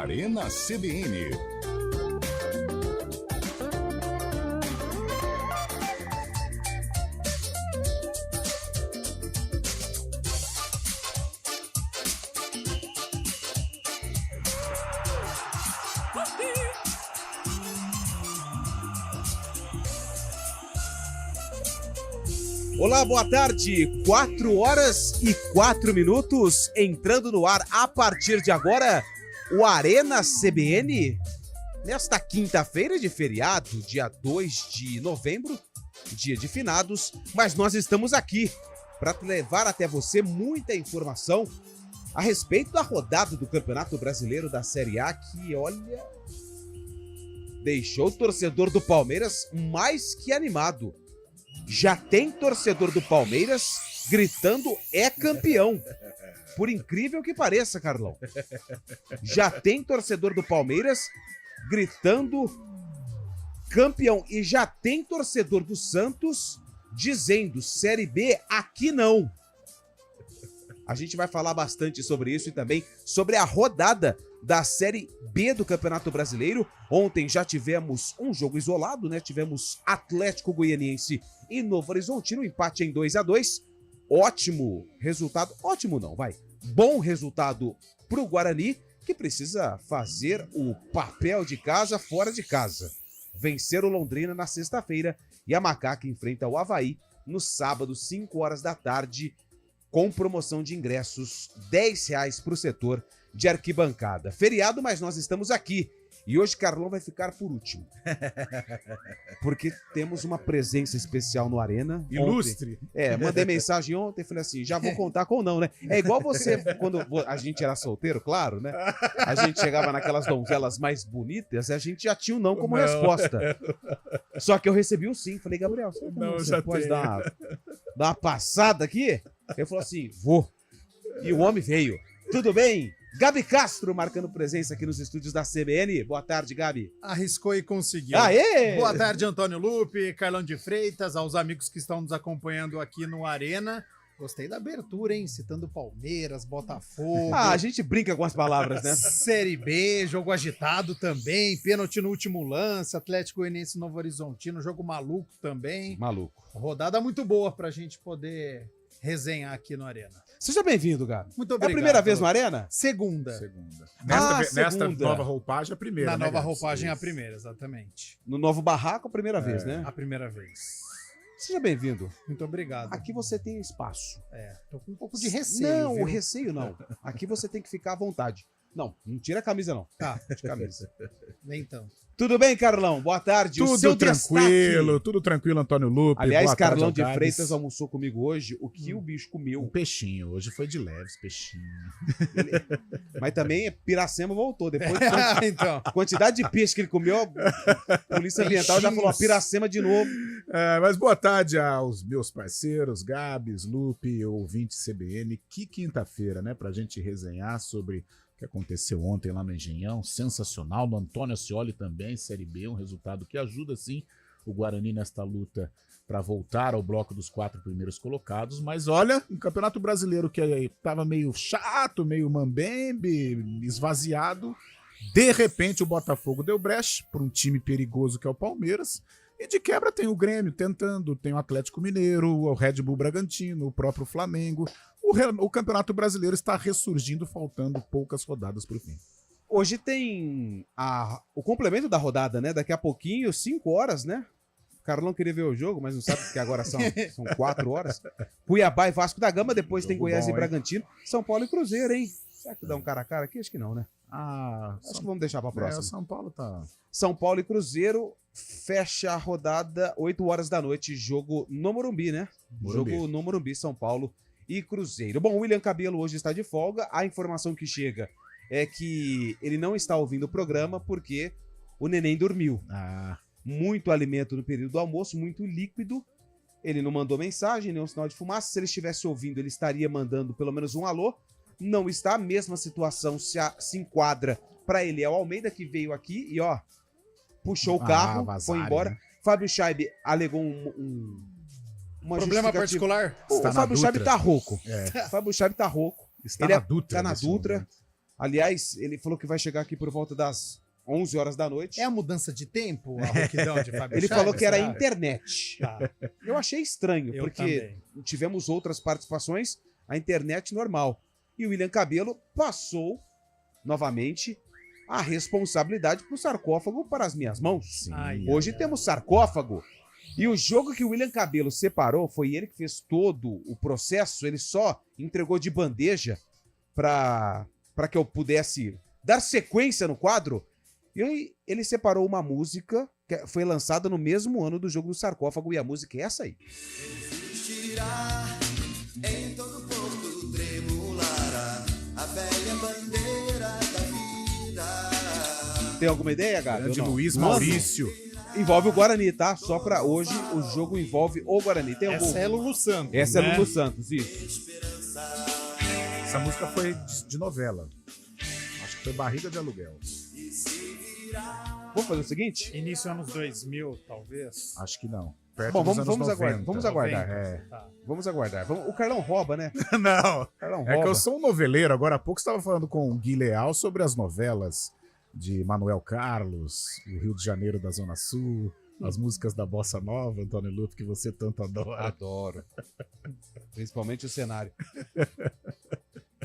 Arena CBN. Olá, boa tarde, 4h04, entrando no ar a partir de agora, o Arena CBN, nesta quinta-feira de feriado, dia 2 de novembro, dia de finados, mas nós estamos aqui para levar até você muita informação a respeito da rodada do Campeonato Brasileiro da Série A, que, olha, deixou o torcedor do Palmeiras mais que animado. Já tem torcedor do Palmeiras gritando é campeão. Por incrível que pareça, Carlão. Já tem torcedor do Palmeiras gritando campeão. E já tem torcedor do Santos dizendo Série B aqui não. A gente vai falar bastante sobre isso e também sobre a rodada da Série B do Campeonato Brasileiro. Ontem já tivemos um jogo isolado, né? Tivemos Atlético Goianiense e Novo Horizontino, empate em 2-2. Ótimo resultado, ótimo não, vai. Bom resultado pro Guarani, que precisa fazer o papel de casa fora de casa. Vencer o Londrina na sexta-feira e a Macaca enfrenta o Avaí no sábado, 5 horas da tarde, com promoção de ingressos, R$10 pro setor de arquibancada. Feriado, mas nós estamos aqui. E hoje Carlão vai ficar por último. Porque temos uma presença especial no Arena. Ilustre. Ontem, mandei mensagem ontem, falei assim, já vou contar com não, né? É igual você, quando a gente era solteiro, claro, né? A gente chegava naquelas donzelas mais bonitas e a gente já tinha um não como resposta. Só que eu recebi um sim. Falei, Gabriel, você pode dar uma passada aqui? Ele falou assim, vou. E o homem veio. Tudo bem? Gabi Castro marcando presença aqui nos estúdios da CBN. Boa tarde, Gabi. Arriscou e conseguiu. Aê! Boa tarde, Antônio Lupe, Carlão de Freitas, aos amigos que estão nos acompanhando aqui no Arena. Gostei da abertura, hein? Citando Palmeiras, Botafogo. A gente brinca com as palavras, né? Série B, jogo agitado também, pênalti no último lance, Atlético Goianiense Novo Horizontino, jogo maluco também. Maluco. Rodada muito boa pra gente poder resenhar aqui no Arena. Seja bem-vindo, Gabi. Muito obrigado. É a primeira vez no Arena? Segunda. Nesta nova roupagem, a primeira. Na né, nova Gabs? roupagem, a primeira, exatamente. No novo barraco, a primeira vez, né? A primeira vez. Seja bem-vindo. Muito obrigado. Aqui você tem espaço. Tô com um pouco de receio. Não, viu? o receio não. Aqui você tem que ficar à vontade. Não tira a camisa não. Tá, De camisa. então. Tudo bem, Carlão? Boa tarde. O Tudo seu tranquilo, destaque. tudo tranquilo, Antônio Lupe. Aliás, Boa tarde Carlão ao de Gabs. Freitas almoçou comigo hoje. O que o bicho Um comeu? peixinho, hoje foi de leves, peixinho. Mas também Piracema voltou. Depois Então. a quantidade de peixe que ele comeu, a Polícia Ambiental já falou, ó, Piracema de novo. Mas boa tarde aos meus parceiros, Gabs, Lupe, ouvinte CBN. Que quinta-feira, né, pra gente resenhar sobre o que aconteceu ontem lá no Engenhão. Sensacional, no Antônio Ascioli também, Série B, um resultado que ajuda, sim, o Guarani nesta luta para voltar ao bloco dos 4 primeiros colocados. Mas olha, um Campeonato Brasileiro que estava meio chato, meio mambembe, esvaziado. De repente o Botafogo deu brecha para um time perigoso que é o Palmeiras. E de quebra tem o Grêmio tentando, tem o Atlético Mineiro, o Red Bull Bragantino, o próprio Flamengo. O Campeonato Brasileiro está ressurgindo, faltando poucas rodadas para o fim. Hoje tem o complemento da rodada, né? Daqui a pouquinho, 5 horas, né? O Carlão queria ver o jogo, mas não sabe que agora são 4 horas. Cuiabá e Vasco da Gama, depois Jogo tem Goiás bom, e Bragantino. São Paulo e Cruzeiro, hein? Será que dá um cara a cara aqui? Acho que não, né? Acho que vamos deixar pra próxima. São Paulo tá... São Paulo e Cruzeiro fecha a rodada 8 horas da noite, jogo no Morumbi, né? Morumbi. Jogo no Morumbi, São Paulo e Cruzeiro. Bom, o William Cabelo hoje está de folga. A informação que chega é que ele não está ouvindo o programa porque o neném dormiu. Muito alimento no período do almoço, muito líquido. Ele não mandou mensagem, nenhum sinal de fumaça. Se ele estivesse ouvindo, ele estaria mandando pelo menos um alô. Não está, a mesma situação se enquadra para ele. É o Almeida que veio aqui e, ó, puxou o carro, foi embora. Né? Fábio Scheibe alegou uma Problema justificativa. particular? O Fábio Scheibe tá rouco. É. O Fábio Scheibe tá rouco. Está Ele na Dutra. tá na nesse Dutra. momento. Aliás, ele falou que vai chegar aqui por volta das 11 horas da noite. É a mudança de tempo, a rouquidão de Fábio Ele Chaves, falou que era a será? internet. Tá, Eu achei estranho, eu porque também. tivemos outras participações, a internet normal. E o William Cabelo passou, novamente, a responsabilidade pro sarcófago para as minhas mãos. Sim. Ai, Hoje ai, temos sarcófago. E o jogo que o William Cabelo separou, foi ele que fez todo o processo, ele só entregou de bandeja para que eu pudesse dar sequência no quadro. E aí ele separou uma música que foi lançada no mesmo ano do jogo do sarcófago, e a música é essa aí. Existirá em todo porto tremulará a velha bandeira da vida. Tem alguma ideia, Gabi? Grande ou não? Luiz No ano? Maurício. Envolve o Guarani, tá? Só pra hoje o jogo envolve o Guarani. Tem algum... Essa é Lulu Santos, Essa né? é Lulu Santos, isso. Essa música foi de novela. Acho que foi Barriga de Aluguel. Vamos fazer o seguinte? Início anos 2000, talvez. Acho que não. Perto Bom, dos vamos anos aguardar. 90. Vamos aguardar. É. Tá. Vamos aguardar. O Carlão rouba, né? Não. O Carlão É que rouba. eu sou um noveleiro. Agora há pouco estava falando com o Gui Leal sobre as novelas de Manuel Carlos, o Rio de Janeiro da Zona Sul, as músicas da Bossa Nova, Antônio Luto, que você tanto adora. Adoro. Principalmente o cenário.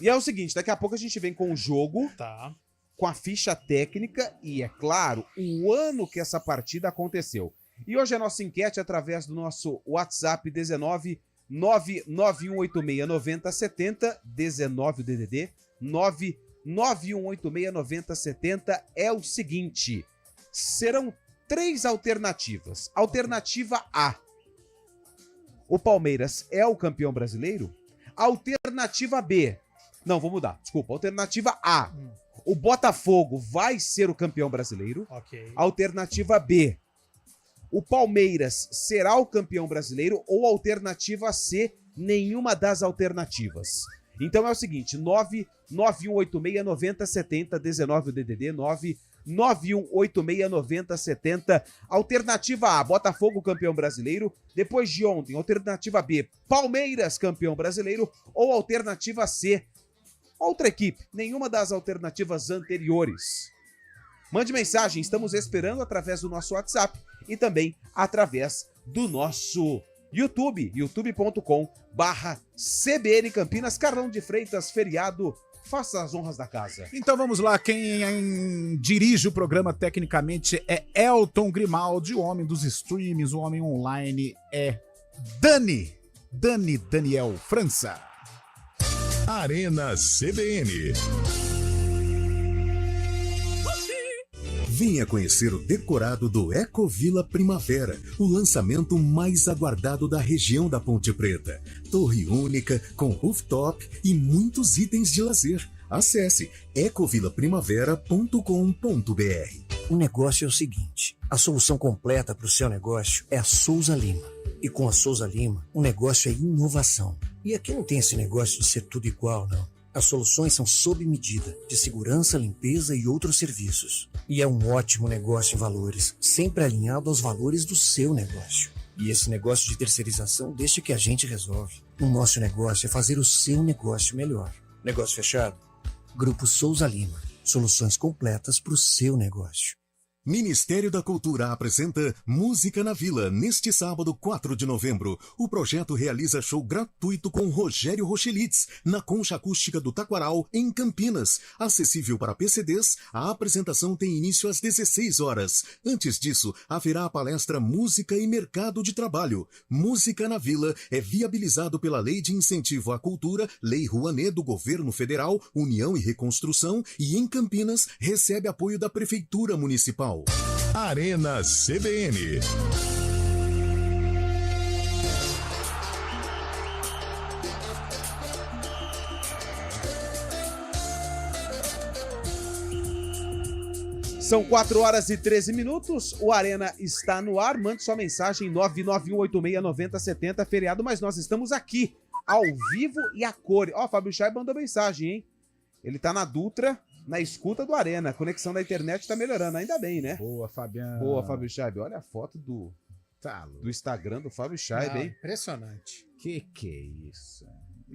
E é o seguinte, daqui a pouco a gente vem com o jogo, Tá. com a ficha técnica e, é claro, o ano que essa partida aconteceu. E hoje a nossa enquete é através do nosso WhatsApp 19 991869070, 19 DDD 991869070 é o seguinte: serão 3 alternativas. Alternativa A: o Palmeiras é o campeão brasileiro? Alternativa B: não, vou mudar, desculpa. Alternativa A: o Botafogo vai ser o campeão brasileiro? Ok. Alternativa B: o Palmeiras será o campeão brasileiro? Ou alternativa C: nenhuma das alternativas. Então é o seguinte, 991869070, 19 DDD 991869070. Alternativa A: Botafogo campeão brasileiro. Depois de ontem, alternativa B: Palmeiras campeão brasileiro. Ou alternativa C: outra equipe, nenhuma das alternativas anteriores. Mande mensagem, estamos esperando através do nosso WhatsApp e também através do nosso YouTube, youtube.com/CBN Campinas. Carlão de Freitas, feriado, faça as honras da casa. Então vamos lá, quem dirige o programa tecnicamente é Elton Grimaldi, o homem dos streams, o homem online é Daniel França. Arena CBN. Venha conhecer o decorado do Ecovila Primavera, o lançamento mais aguardado da região da Ponte Preta. Torre única, com rooftop e muitos itens de lazer. Acesse ecovilaprimavera.com.br. O negócio é o seguinte: a solução completa para o seu negócio é a Souza Lima. E com a Souza Lima, o negócio é inovação. E aqui não tem esse negócio de ser tudo igual, não. As soluções são sob medida, de segurança, limpeza e outros serviços. E é um ótimo negócio em valores, sempre alinhado aos valores do seu negócio. E esse negócio de terceirização deixa que a gente resolve. O nosso negócio é fazer o seu negócio melhor. Negócio fechado? Grupo Souza Lima. Soluções completas para o seu negócio. Ministério da Cultura apresenta Música na Vila, neste sábado, 4 de novembro. O projeto realiza show gratuito com Rogério Rochelitz, na Concha Acústica do Taquaral, em Campinas. Acessível para PCDs, a apresentação tem início às 16 horas. Antes disso, haverá a palestra Música e Mercado de Trabalho. Música na Vila é viabilizado pela Lei de Incentivo à Cultura, Lei Rouanet do Governo Federal, União e Reconstrução, e em Campinas recebe apoio da Prefeitura Municipal. Arena CBN. São 4 horas e 13 minutos, o Arena está no ar, mande sua mensagem 991869070, feriado, mas nós estamos aqui, ao vivo e a cor. Ó, Fábio Chay mandou mensagem, hein? Ele tá na Dutra, na escuta do Arena, a conexão da internet tá melhorando, ainda bem, né? Boa, Fabiano. Boa, Fábio Chaib. Olha a foto Tá do louco. Instagram do Fábio Chaib, hein? Impressionante. Que é isso?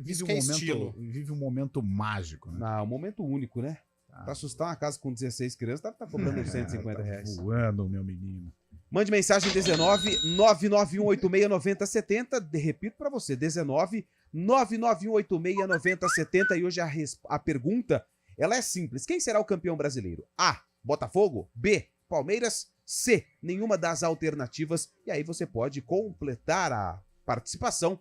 Isso que é estilo. Vive um momento mágico, né? Não, um momento único, né? Pra assustar uma casa com 16 crianças, tá cobrando uns 150 reais. Voando, meu menino. Mande mensagem 19 991869070. Repito pra você, 19 991869070. E hoje a pergunta, ela é simples. Quem será o campeão brasileiro? A, Botafogo. B, Palmeiras. C, nenhuma das alternativas. E aí você pode completar a participação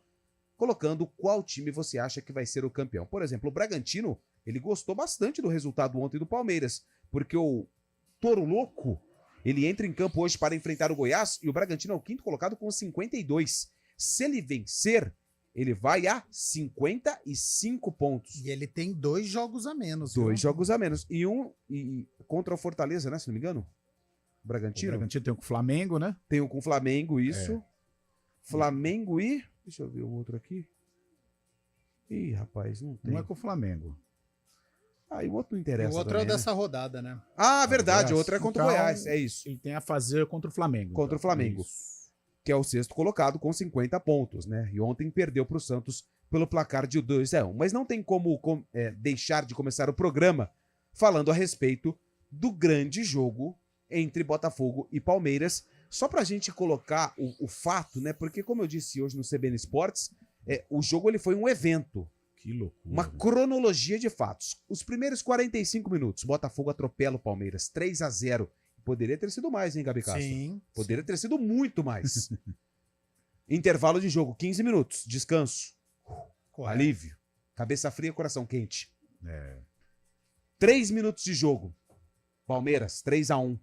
colocando qual time você acha que vai ser o campeão. Por exemplo, o Bragantino, ele gostou bastante do resultado ontem do Palmeiras, porque o Toro Louco, ele entra em campo hoje para enfrentar o Goiás e o Bragantino é o quinto colocado com 52. Se ele vencer, ele vai a 55 pontos. E ele tem 2 jogos a menos. 2 jogos a menos. E contra o Fortaleza, né? Se não me engano. O O Bragantino. Bragantino tem o Flamengo, né? Tem um com o Flamengo, isso. É. Flamengo e... Deixa eu ver o outro aqui. Ih, rapaz, não tem. Não é com o Flamengo. Ah, e o outro não O interessa outro é o também, né? dessa rodada, né? Ah, verdade. O Goiás. outro é contra Então, o Goiás. É isso. Ele tem a fazer contra o Flamengo. Contra o Flamengo. Isso. Que é o sexto colocado com 50 pontos, né? E ontem perdeu para o Santos pelo placar de 2-1. Mas não tem como deixar de começar o programa falando a respeito do grande jogo entre Botafogo e Palmeiras. Só pra gente colocar o fato, né? Porque, como eu disse hoje no CBN Esportes, o jogo ele foi um evento. Que loucura. Uma cronologia de fatos. Os primeiros 45 minutos, Botafogo atropela o Palmeiras, 3-0. Poderia ter sido mais, hein, Gabi Castro? Sim. Poderia ter sido muito mais. Intervalo de jogo, 15 minutos. Descanso. Correto. Alívio. Cabeça fria, coração quente. É. 3 minutos de jogo. Palmeiras, 3-1.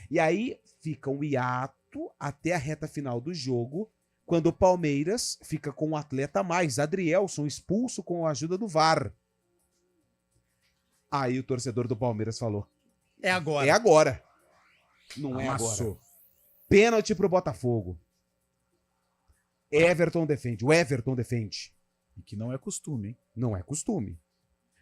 E aí fica um hiato até a reta final do jogo, quando o Palmeiras fica com um atleta a mais, Adrielson, expulso com a ajuda do VAR. Aí o torcedor do Palmeiras falou: É agora. é agora. Não é Amassou. agora. Pênalti pro Botafogo. Everton defende. O Everton defende. E que não é costume, hein? Não é costume.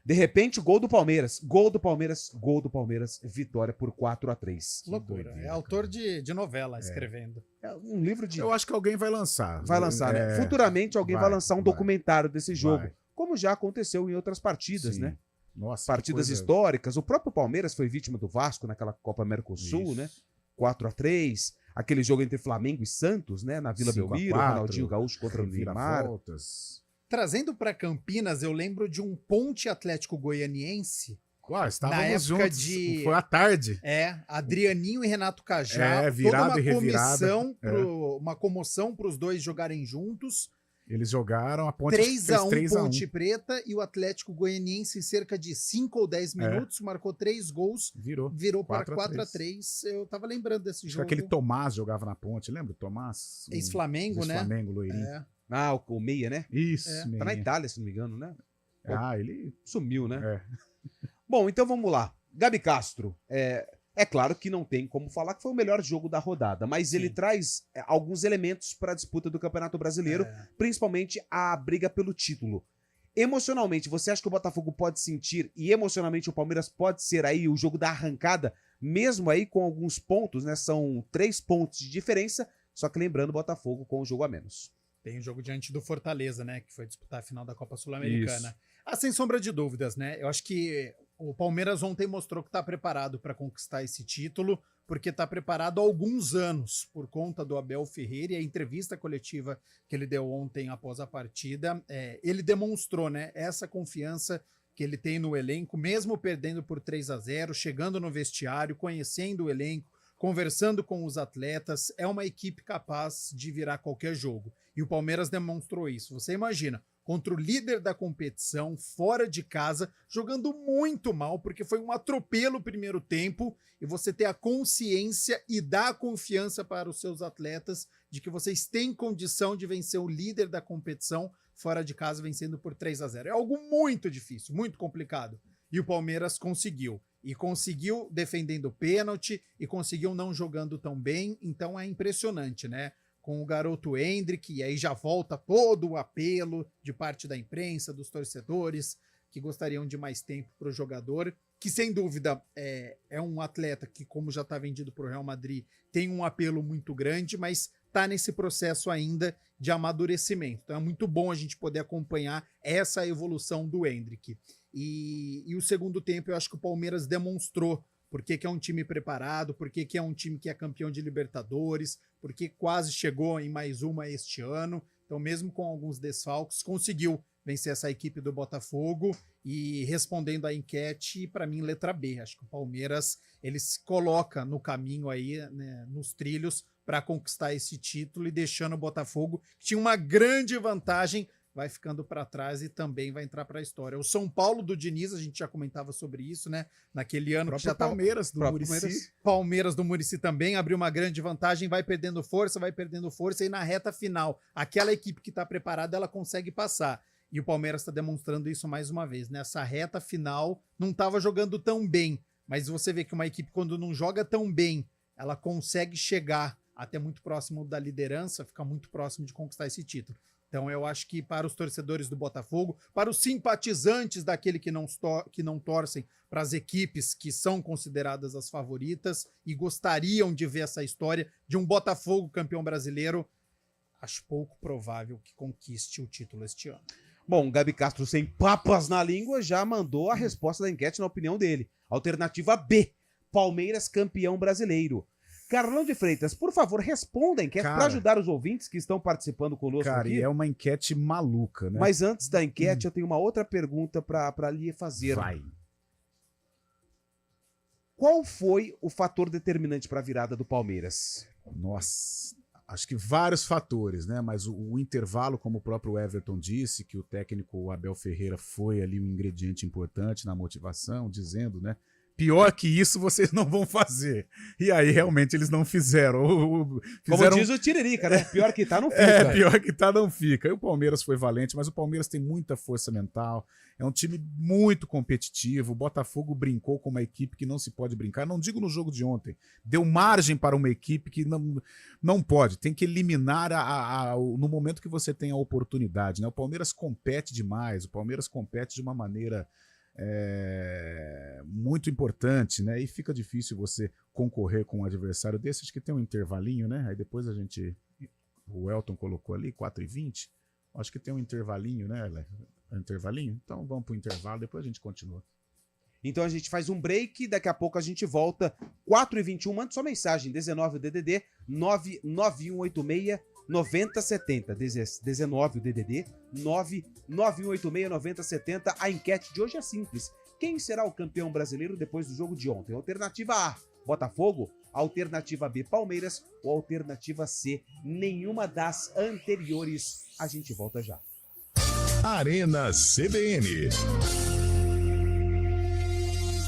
De repente, gol do Palmeiras. Gol do Palmeiras. Gol do Palmeiras. Vitória por 4-3. Loucura. doideira, É autor de novela escrevendo. É um livro de... Eu acho que alguém vai lançar. Vai lançar, né? Futuramente alguém vai lançar um vai. documentário desse jogo. Vai. Como já aconteceu em outras partidas, Sim. né? Nossa, que Partidas coisa- históricas. O próprio Palmeiras foi vítima do Vasco naquela Copa Mercosul, Isso. né? 4-3. Aquele jogo entre Flamengo e Santos, né? Na Vila 5-4, Belmiro, Ronaldinho Gaúcho contra o Neymar. reviravoltas. Trazendo para Campinas, eu lembro de um Ponte Atlético Goianiense. Estávamos Na época juntos. de- Foi à tarde. Adrianinho e Renato Cajá. Virada toda e revirada. uma comoção para os dois jogarem juntos. Eles jogaram, a Ponte 3-1 fez 3-1. Ponte Preta e o Atlético Goianiense em cerca de 5 ou 10 minutos marcou 3 gols, Virou. virou para 4-3. 4-3. Eu tava lembrando desse Acho que jogo. aquele Tomás jogava na Ponte, lembra? O Tomás? Ex-Flamengo, né? Ex-Flamengo, loirinho. É. Ah, o Meia, né? Isso, É. Tá na Itália, se não me engano, né? ele... Sumiu, né? É. Bom, então vamos lá. Gabi Castro, é claro que não tem como falar que foi o melhor jogo da rodada, mas ele traz alguns elementos para a disputa do Campeonato Brasileiro, principalmente a briga pelo título. Emocionalmente, você acha que o Botafogo pode sentir e emocionalmente o Palmeiras pode ser aí o jogo da arrancada, mesmo aí com alguns pontos, né? São 3 pontos de diferença, só que lembrando o Botafogo com o jogo a menos. Tem o jogo diante do Fortaleza, né? Que foi disputar a final da Copa Sul-Americana. Sem sombra de dúvidas, né? Eu acho que o Palmeiras ontem mostrou que está preparado para conquistar esse título, porque está preparado há alguns anos, por conta do Abel Ferreira e a entrevista coletiva que ele deu ontem após a partida. Ele demonstrou, né, essa confiança que ele tem no elenco, mesmo perdendo por 3-0, chegando no vestiário, conhecendo o elenco, conversando com os atletas. É uma equipe capaz de virar qualquer jogo. E o Palmeiras demonstrou isso. Você imagina, contra o líder da competição, fora de casa, jogando muito mal, porque foi um atropelo o primeiro tempo, e você ter a consciência e dar a confiança para os seus atletas de que vocês têm condição de vencer o líder da competição fora de casa, vencendo por 3-0. É algo muito difícil, muito complicado. E o Palmeiras conseguiu. E conseguiu defendendo o pênalti, e conseguiu não jogando tão bem, então é impressionante, né? Com o garoto Hendrick, e aí já volta todo o apelo de parte da imprensa, dos torcedores, que gostariam de mais tempo para o jogador, que sem dúvida é um atleta que, como já está vendido para o Real Madrid, tem um apelo muito grande, mas está nesse processo ainda de amadurecimento. Então é muito bom a gente poder acompanhar essa evolução do Endrick. E o segundo tempo eu acho que o Palmeiras demonstrou por que é um time preparado, por que é um time que é campeão de Libertadores, porque quase chegou em mais uma este ano. Então mesmo com alguns desfalques, conseguiu vencer essa equipe do Botafogo. E respondendo à enquete, para mim, letra B. Acho que o Palmeiras ele se coloca no caminho aí, né, nos trilhos, para conquistar esse título e deixando o Botafogo, que tinha uma grande vantagem, vai ficando para trás e também vai entrar para a história. O São Paulo do Diniz, a gente já comentava sobre isso, né? Naquele ano que já estava... Palmeiras do Muricy. Palmeiras do Muricy também abriu uma grande vantagem, vai perdendo força, e na reta final, aquela equipe que está preparada, ela consegue passar. E o Palmeiras está demonstrando isso mais uma vez. Nessa reta final, não estava jogando tão bem. Mas você vê que uma equipe, quando não joga tão bem, ela consegue chegar até muito próximo da liderança, fica muito próximo de conquistar esse título. Então eu acho que para os torcedores do Botafogo, para os simpatizantes daquele que não torcem para as equipes que são consideradas as favoritas e gostariam de ver essa história de um Botafogo campeão brasileiro, acho pouco provável que conquiste o título este ano. Bom, Gabi Castro, sem papas na língua, já mandou a resposta da enquete na opinião dele. Alternativa B, Palmeiras campeão brasileiro. Carlão de Freitas, por favor, responda a enquete para ajudar os ouvintes que estão participando conosco aqui. E é uma enquete maluca, né? Mas antes da enquete, eu tenho uma outra pergunta para lhe fazer. Vai. Qual foi o fator determinante para a virada do Palmeiras? Nossa, acho que vários fatores, né? Mas o intervalo, como o próprio Everton disse, que o técnico Abel Ferreira foi ali um ingrediente importante na motivação, dizendo, né? Pior que isso vocês não vão fazer. E aí, realmente, eles não fizeram. Como diz o Tiririca, né? Pior que tá, não fica. Pior que tá, não fica. E o Palmeiras foi valente, mas o Palmeiras tem muita força mental. É um time muito competitivo. O Botafogo brincou com uma equipe que não se pode brincar. Não digo no jogo de ontem. Deu margem para uma equipe que não pode. Tem que eliminar no momento que você tem a oportunidade, né? O Palmeiras compete demais. O Palmeiras compete de uma maneira... muito importante, né? E fica difícil você concorrer com um adversário desse. Acho que tem um intervalinho, né? Aí depois o Elton colocou ali 4h20. Acho que tem um intervalinho, né? Um intervalinho. Então vamos pro intervalo, depois a gente continua. Então a gente faz um break, daqui a pouco a gente volta. 4h21, manda sua mensagem, 19 o DDD 99186 9070, 19 o DDD 99186 9070. A enquete de hoje é simples. Quem será o campeão brasileiro depois do jogo de ontem? Alternativa A, Botafogo. Alternativa B, Palmeiras. Ou alternativa C, nenhuma das anteriores. A gente volta já. Arena CBN.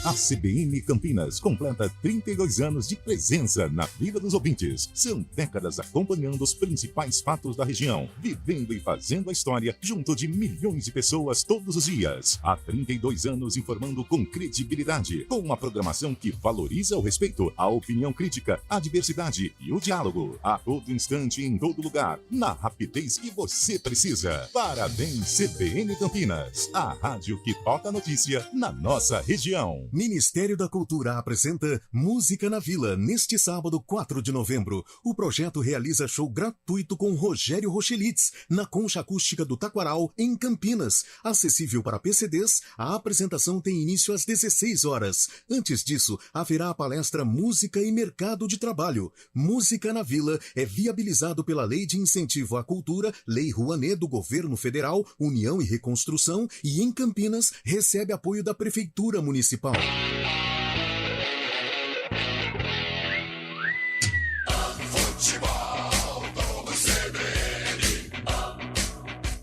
A CBN Campinas completa 32 anos de presença na vida dos ouvintes. São décadas acompanhando os principais fatos da região, vivendo e fazendo a história junto de milhões de pessoas todos os dias. Há 32 anos informando com credibilidade, com uma programação que valoriza o respeito, a opinião crítica, a diversidade e o diálogo. A todo instante, em todo lugar, na rapidez que você precisa. Parabéns, CBN Campinas, a rádio que toca a notícia na nossa região. Ministério da Cultura apresenta Música na Vila neste sábado, 4 de novembro. O projeto realiza show gratuito com Rogério Rochelitz na Concha Acústica do Taquaral, em Campinas. Acessível para PCDs, a apresentação tem início às 16 horas. Antes disso, haverá a palestra Música e Mercado de Trabalho. Música na Vila é viabilizado pela Lei de Incentivo à Cultura, Lei Rouanet do Governo Federal, União e Reconstrução, e em Campinas recebe apoio da Prefeitura Municipal.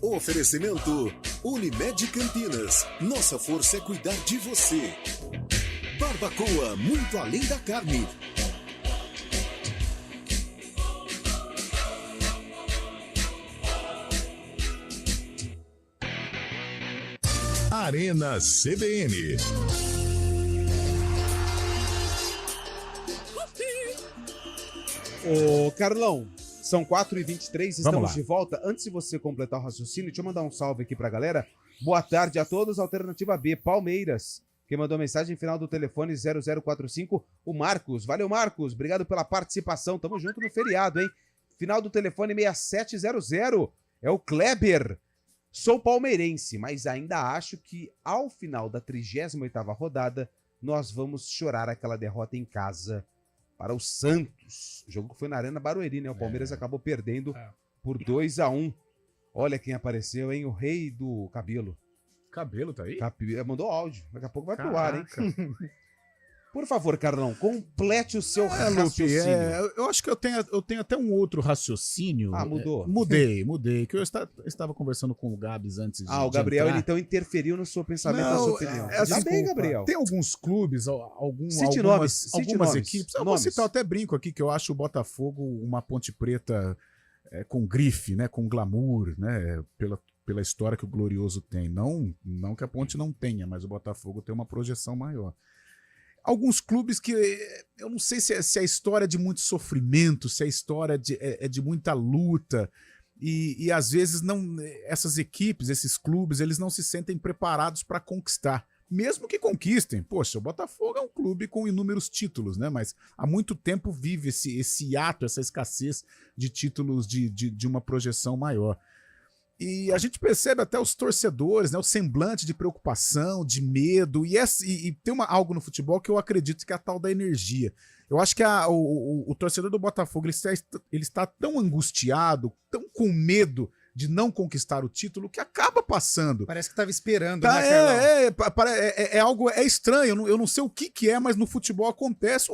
Oferecimento Unimed Campinas. Nossa força é cuidar de você. Barbacoa, muito além da carne. Arena CBN. Ô, Carlão, são 4h23, estamos lá. de volta. Antes de você completar o raciocínio, deixa eu mandar um salve aqui pra galera. Boa tarde a todos, alternativa B, Palmeiras. Quem mandou mensagem final do telefone 0045, o Marcos. Valeu, Marcos, obrigado pela participação, tamo junto no feriado, hein? Final do telefone 6700. É o Kleber. Sou palmeirense, mas ainda acho que ao final da 38ª rodada nós vamos chorar aquela derrota em casa para o Santos. O jogo foi na Arena Barueri, né? O Palmeiras acabou perdendo por 2-1. Olha quem apareceu, hein? O rei do cabelo. Cabelo tá aí? Mandou áudio. Daqui a pouco vai pro ar, hein? Por favor, Carlão, complete o seu raciocínio. Eu acho que eu tenho até um outro raciocínio. Mudou? Mudei. Que eu estava conversando com o Gabs antes de o Gabriel, entrar. ele então interferiu no seu pensamento, na sua opinião. Assim, bem, Gabriel. Tem alguns clubes, algumas equipes. Eu vou citar até brinco aqui, que eu acho o Botafogo uma Ponte Preta com grife, né, com glamour, né, pela história que o Glorioso tem. Não que a Ponte não tenha, mas o Botafogo tem uma projeção maior. Alguns clubes que eu não sei se é a história de muito sofrimento, se é a história de muita luta, e às vezes essas equipes, esses clubes, eles não se sentem preparados para conquistar. Mesmo que conquistem. Poxa, o Botafogo é um clube com inúmeros títulos, né? Mas há muito tempo vive esse hiato, essa escassez de títulos de uma projeção maior. E a gente percebe até os torcedores, né, o semblante de preocupação, de medo, e tem algo no futebol que eu acredito que é a tal da energia. Eu acho que o torcedor do Botafogo ele está tão angustiado, tão com medo de não conquistar o título, que acaba passando. Parece que estava esperando, né, Carlão? É algo estranho, eu não sei o que é, mas no futebol acontece.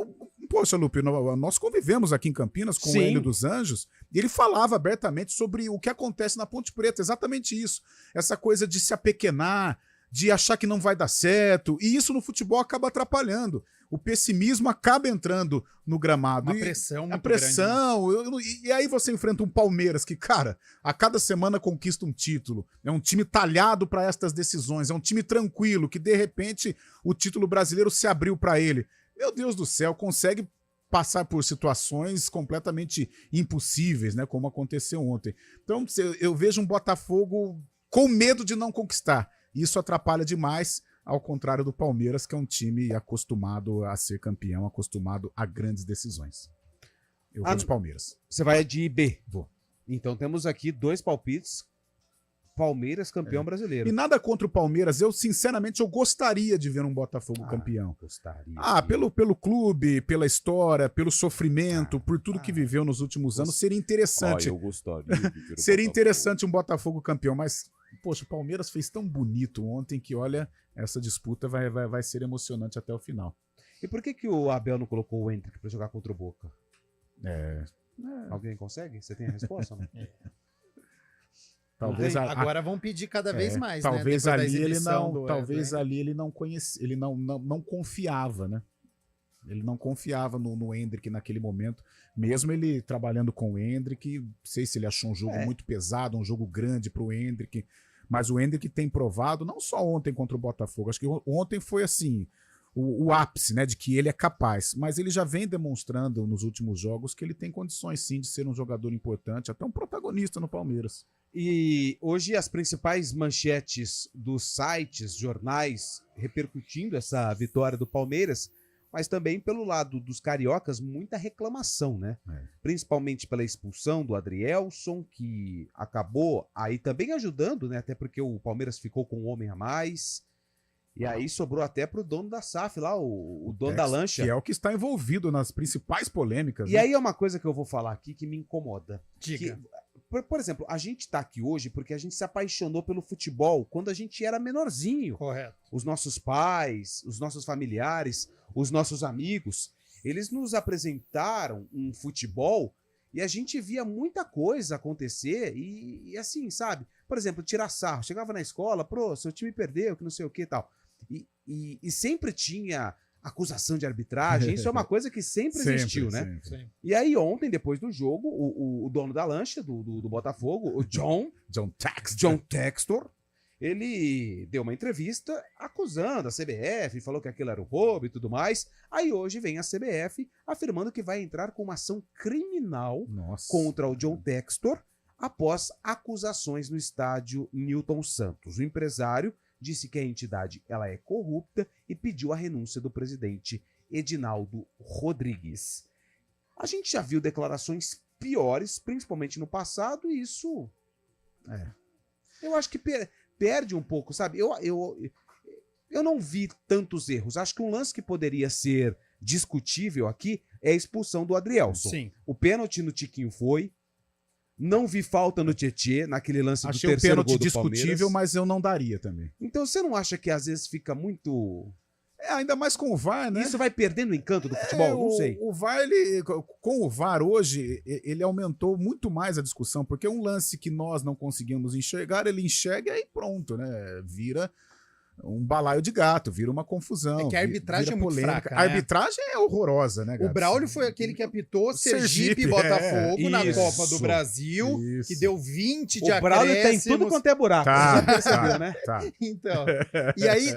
Poxa, Lupe, nós convivemos aqui em Campinas com o Hélio dos Anjos, e ele falava abertamente sobre o que acontece na Ponte Preta, exatamente isso. Essa coisa de se apequenar, de achar que não vai dar certo, e isso no futebol acaba atrapalhando. O pessimismo acaba entrando no gramado. Uma pressão muito grande. E aí você enfrenta um Palmeiras que, cara, a cada semana conquista um título. É um time talhado para estas decisões. É um time tranquilo, que de repente o título brasileiro se abriu para ele. Meu Deus do céu, consegue passar por situações completamente impossíveis, né? Como aconteceu ontem. Então eu vejo um Botafogo com medo de não conquistar. Isso atrapalha demais, ao contrário do Palmeiras, que é um time acostumado a ser campeão, acostumado a grandes decisões. Eu vou de Palmeiras. Você vai de B? Vou. Então temos aqui 2 palpites. Palmeiras campeão brasileiro. E nada contra o Palmeiras. Sinceramente, eu gostaria de ver um Botafogo campeão. Gostaria. Pelo clube, pela história, pelo sofrimento, por tudo que viveu nos últimos anos, seria interessante. Eu gostaria de ver seria interessante um Botafogo campeão, mas, poxa, o Palmeiras fez tão bonito ontem que, olha, essa disputa vai ser emocionante até o final. E por que o Abel não colocou o Endrick para jogar contra o Boca? Alguém consegue? Você tem a resposta? Não? Talvez agora vão pedir cada vez mais, talvez né? Ali ele não conhecia, ele não confiava, né? Ele não confiava no Endrick naquele momento, mesmo ele trabalhando com o Endrick. Não sei se ele achou um jogo muito pesado, um jogo grande pro Endrick, mas o Endrick tem provado, não só ontem contra o Botafogo, acho que ontem foi assim, o ápice, né, de que ele é capaz, mas ele já vem demonstrando nos últimos jogos que ele tem condições sim de ser um jogador importante, até um protagonista no Palmeiras. E hoje as principais manchetes dos sites, jornais, repercutindo essa vitória do Palmeiras, mas também pelo lado dos cariocas, muita reclamação, né? Principalmente pela expulsão do Adrielson, que acabou aí também ajudando, né? Até porque o Palmeiras ficou com um homem a mais. E aí sobrou até pro dono da SAF lá, o dono da lancha. Que é o que está envolvido nas principais polêmicas. E aí é uma coisa que eu vou falar aqui que me incomoda. Diga. Por exemplo, a gente tá aqui hoje porque a gente se apaixonou pelo futebol quando a gente era menorzinho. Correto. Os nossos pais, os nossos familiares, os nossos amigos, eles nos apresentaram um futebol e a gente via muita coisa acontecer e assim, sabe? Por exemplo, tirar sarro. Chegava na escola, seu time perdeu, que não sei o que e tal. E sempre tinha acusação de arbitragem, isso é uma coisa que sempre existiu, né? Sempre. E aí ontem, depois do jogo, o dono da lancha do Botafogo, o John Textor, ele deu uma entrevista acusando a CBF, falou que aquilo era um roubo e tudo mais. Aí hoje vem a CBF afirmando que vai entrar com uma ação criminal contra o John Textor após acusações no estádio Newton Santos. O empresário disse que a entidade ela é corrupta e pediu a renúncia do presidente Edinaldo Rodrigues. A gente já viu declarações piores, principalmente no passado, e isso... Eu acho que perde um pouco, sabe? Eu não vi tantos erros. Acho que um lance que poderia ser discutível aqui é a expulsão do Adrielson. Sim. O pênalti no Tiquinho foi. Não vi falta no Tietê, naquele lance Achei do o terceiro pênalti gol do discutível, Palmeiras. mas eu não daria também. Então você não acha que às vezes fica muito... Ainda mais com o VAR, né? Isso vai perdendo o encanto do futebol? Não sei. O VAR, com o VAR hoje, ele aumentou muito mais a discussão, porque um lance que nós não conseguimos enxergar, ele enxerga e aí pronto, né? Vira um balaio de gato, vira uma confusão. É que a arbitragem vira é muito polêmica. fraca, A né? arbitragem é horrorosa, né, O Gabs? Braulio foi aquele que apitou Sergipe e Sergipe, Botafogo na isso. Copa do Brasil, Isso. que deu 20 de O Braulio tá em acréscimos. tudo quanto é buraco. Tá, Você já percebeu, tá, né? tá. Então,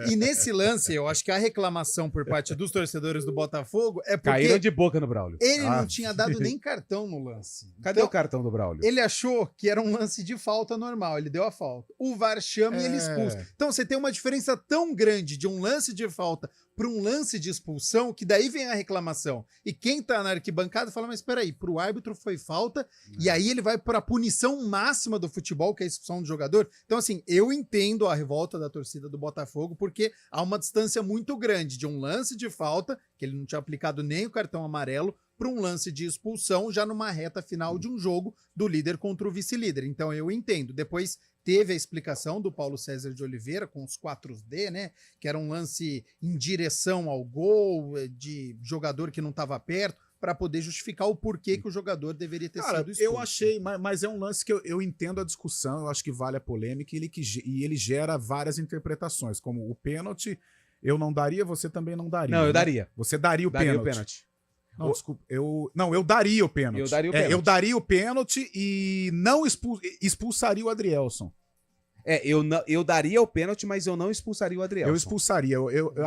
e nesse lance, eu acho que a reclamação por parte dos torcedores do Botafogo é porque Caíram de boca no Braulio. ele não Ah. tinha dado nem cartão no lance. Cadê Então, o cartão do Braulio? ele achou que era um lance de falta normal, ele deu a falta. O VAR chama e ele expulsa. Então você tem uma diferença tão grande de um lance de falta para um lance de expulsão, que daí vem a reclamação. E quem tá na arquibancada fala, mas espera aí, pro árbitro foi falta, e aí ele vai para a punição máxima do futebol, que é a expulsão do jogador. Então assim, eu entendo a revolta da torcida do Botafogo, porque há uma distância muito grande de um lance de falta, que ele não tinha aplicado nem o cartão amarelo, para um lance de expulsão já numa reta final de um jogo do líder contra o vice-líder. Então eu entendo. Depois teve a explicação do Paulo César de Oliveira com os 4D, né? Que era um lance em direção ao gol, de jogador que não estava perto, para poder justificar o porquê que o jogador deveria ter Cara, sido expulso. eu achei, mas é um lance que eu entendo a discussão, eu acho que vale a polêmica e ele gera várias interpretações, como o pênalti, eu não daria, você também não daria. Não, eu né? daria. Você daria o Daria pênalti. o pênalti. Não, desculpa, eu daria o pênalti. Eu daria o pênalti. Eu daria o pênalti e não expulsaria o Adrielson. Eu daria o pênalti, mas eu não expulsaria o Adrielson. Eu expulsaria.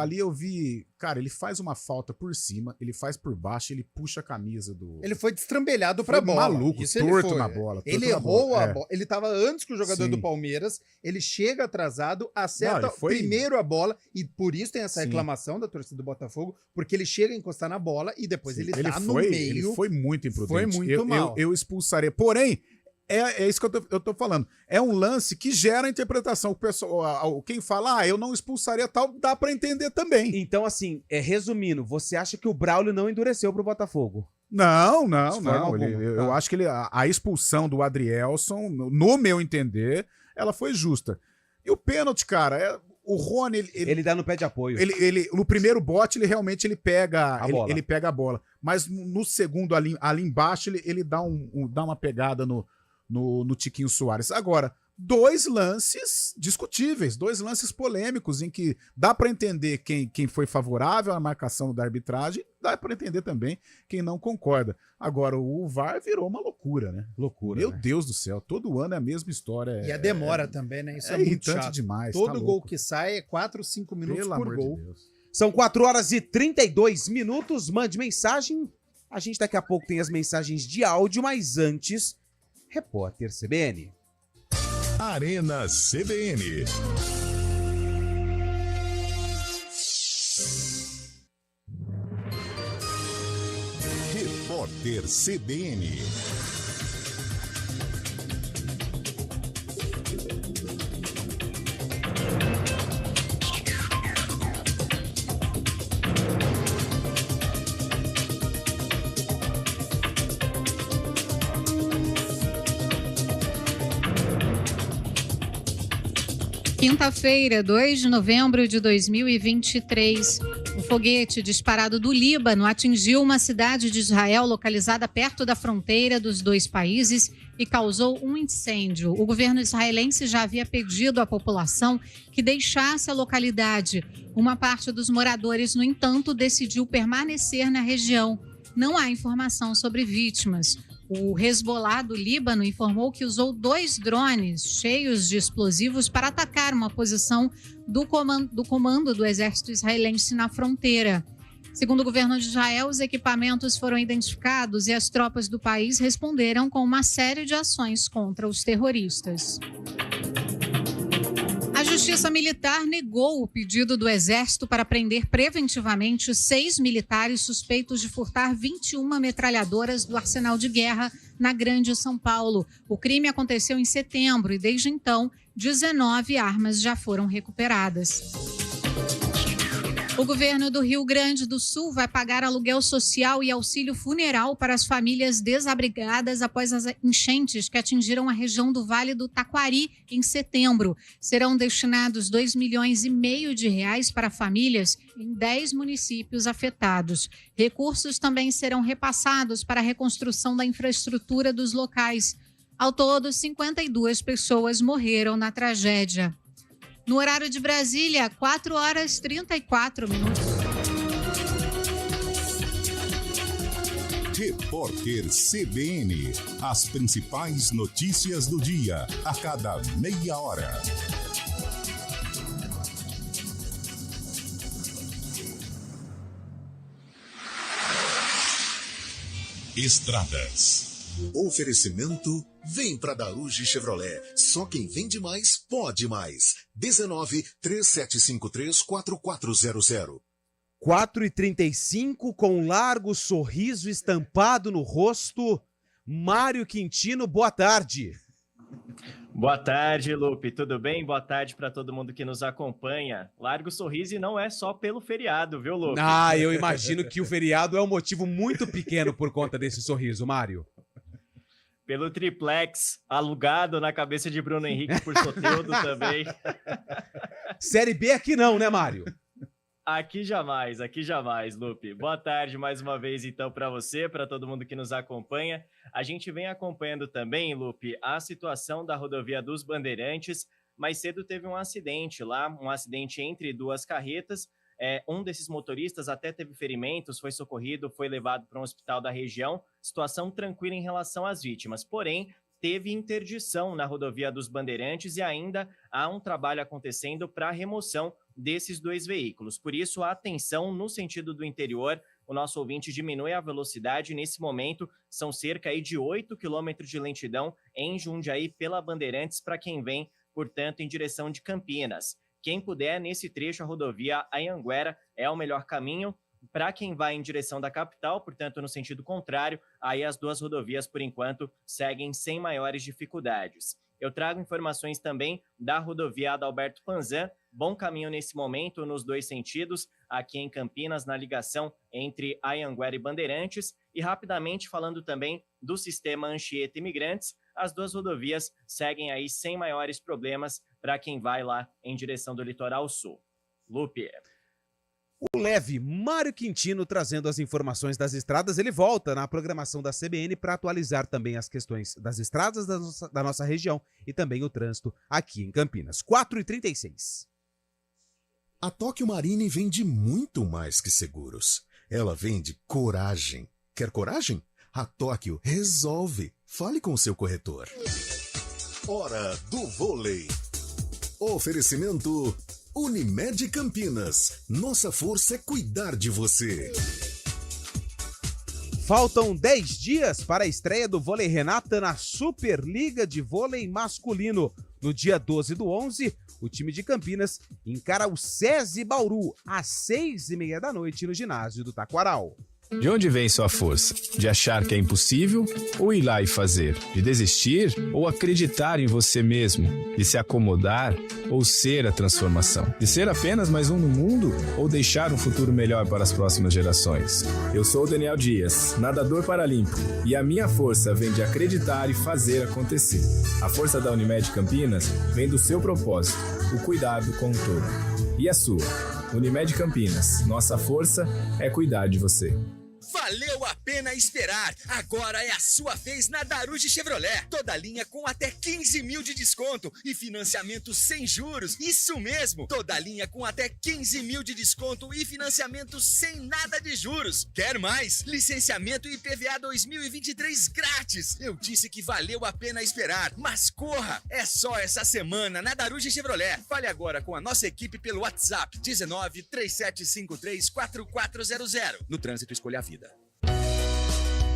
Ali eu vi. Cara, ele faz uma falta por cima, ele faz por baixo, ele puxa a camisa do. Ele foi destrambelhado Foi pra bola. maluco, Isso ele torto foi. na bola. Ele torto na errou bola. a bola. Ele tava antes que o jogador Sim. do Palmeiras. Ele chega atrasado, acerta Não, ele foi- primeiro a bola. E por isso tem essa Sim. reclamação da torcida do Botafogo. Porque ele chega a encostar na bola e depois ele tá no Ele meio. foi muito imprudente. Foi muito mal. Eu expulsaria. Porém, é isso que eu tô falando. É um lance que gera interpretação. O pessoal, quem fala, eu não expulsaria tal, dá pra entender também. Então, assim, resumindo, você acha que o Braulio não endureceu pro Botafogo? Não. De forma alguma, Eu tá. acho que a expulsão do Adrielson, no meu entender, ela foi justa. E o pênalti, cara, o Rony, Ele dá no pé de apoio. no primeiro bote, ele realmente pega A bola. ele pega a bola. Mas no segundo, ali embaixo, ele dá uma pegada no Tiquinho Soares. Agora, dois lances discutíveis, dois lances polêmicos, em que dá para entender quem foi favorável à marcação da arbitragem, dá para entender também quem não concorda. Agora, o VAR virou uma loucura, né? Loucura, Meu né? Deus do céu, todo ano é a mesma história. E a demora também, né? Isso é, é muito irritante chato. demais. Todo tá gol louco. que sai é 4, 5 minutos Pelo por amor gol. de Deus. São 4h32. Mande mensagem. A gente daqui a pouco tem as mensagens de áudio, mas antes, Repórter CBN. Arena CBN. Repórter CBN. Quinta-feira, 2 de novembro de 2023, um foguete disparado do Líbano atingiu uma cidade de Israel localizada perto da fronteira dos dois países e causou um incêndio. O governo israelense já havia pedido à população que deixasse a localidade. Uma parte dos moradores, no entanto, decidiu permanecer na região. Não há informação sobre vítimas. O Hezbollah do Líbano informou que usou 2 drones cheios de explosivos para atacar uma posição do comando do exército israelense na fronteira. Segundo o governo de Israel, os equipamentos foram identificados e as tropas do país responderam com uma série de ações contra os terroristas. A Justiça Militar negou o pedido do Exército para prender preventivamente 6 militares suspeitos de furtar 21 metralhadoras do arsenal de guerra na Grande São Paulo. O crime aconteceu em setembro e, desde então, 19 armas já foram recuperadas. O governo do Rio Grande do Sul vai pagar aluguel social e auxílio funeral para as famílias desabrigadas após as enchentes que atingiram a região do Vale do Taquari em setembro. Serão destinados R$2,5 milhões para famílias em 10 municípios afetados. Recursos também serão repassados para a reconstrução da infraestrutura dos locais. Ao todo, 52 pessoas morreram na tragédia. No horário de Brasília, 4h34. Repórter CBN. As principais notícias do dia, a cada meia hora. Estradas. Oferecimento: vem pra Daruge Chevrolet. Só quem vende mais, pode mais. 19-3753-4400. 4h35, com um largo sorriso estampado no rosto. Mário Quintino, boa tarde. Boa tarde, Lupe. Tudo bem? Boa tarde para todo mundo que nos acompanha. Largo sorriso e não é só pelo feriado, viu, Lupe? Ah, eu imagino que o feriado é um motivo muito pequeno por conta desse sorriso, Mário. Pelo triplex alugado na cabeça de Bruno Henrique por Soteldo também. Série B aqui não, né, Mário? Aqui jamais, Lupe. Boa tarde mais uma vez, então, para você, para todo mundo que nos acompanha. A gente vem acompanhando também, Lupe, a situação da rodovia dos Bandeirantes. Mais cedo teve um acidente lá, um acidente entre duas carretas. Um desses motoristas até teve ferimentos, foi socorrido, foi levado para um hospital da região. Situação tranquila em relação às vítimas, porém, teve interdição na rodovia dos Bandeirantes e ainda há um trabalho acontecendo para a remoção desses dois veículos. Por isso, atenção no sentido do interior. O nosso ouvinte diminui a velocidade. Nesse momento, são cerca aí de 8 quilômetros de lentidão em Jundiaí pela Bandeirantes para quem vem, portanto, em direção de Campinas. Quem puder, nesse trecho, a rodovia Anhanguera é o melhor caminho. Para quem vai em direção da capital, portanto, no sentido contrário, aí as duas rodovias, por enquanto, seguem sem maiores dificuldades. Eu trago informações também da rodovia Adalberto Panzan, bom caminho nesse momento nos dois sentidos, aqui em Campinas, na ligação entre Anhanguera e Bandeirantes. E rapidamente falando também do sistema Anchieta Imigrantes, as duas rodovias seguem aí sem maiores problemas para quem vai lá em direção do litoral sul. Lupe. O leve Mário Quintino trazendo as informações das estradas. Ele volta na programação da CBN para atualizar também as questões das estradas da nossa região e também o trânsito aqui em Campinas. 4h36. A Tóquio Marine vende muito mais que seguros. Ela vende coragem. Quer coragem? A Tóquio resolve. Fale com o seu corretor. Hora do vôlei. Oferecimento Unimed Campinas. Nossa força é cuidar de você. Faltam 10 dias para a estreia do Vôlei Renata na Superliga de Vôlei Masculino. No dia 12/11, o time de Campinas encara o SESI Bauru às 6h30 da noite no ginásio do Taquaral. De onde vem sua força? De achar que é impossível ou ir lá e fazer? De desistir ou acreditar em você mesmo? De se acomodar ou ser a transformação? De ser apenas mais um no mundo ou deixar um futuro melhor para as próximas gerações? Eu sou o Daniel Dias, nadador paralímpico, e a minha força vem de acreditar e fazer acontecer. A força da Unimed Campinas vem do seu propósito, o cuidado com o todo. E a sua? Unimed Campinas, nossa força é cuidar de você. Valeu a pena esperar. Agora é a sua vez na Daruge Chevrolet. Toda linha com até 15 mil de desconto e financiamento sem juros. Isso mesmo, toda linha com até 15 mil de desconto e financiamento sem nada de juros. Quer mais? Licenciamento e IPVA 2023 grátis. Eu disse que valeu a pena esperar, mas corra! É só essa semana na Daruge Chevrolet. Fale agora com a nossa equipe pelo WhatsApp 19-3753-4400. No trânsito, escolha a vida.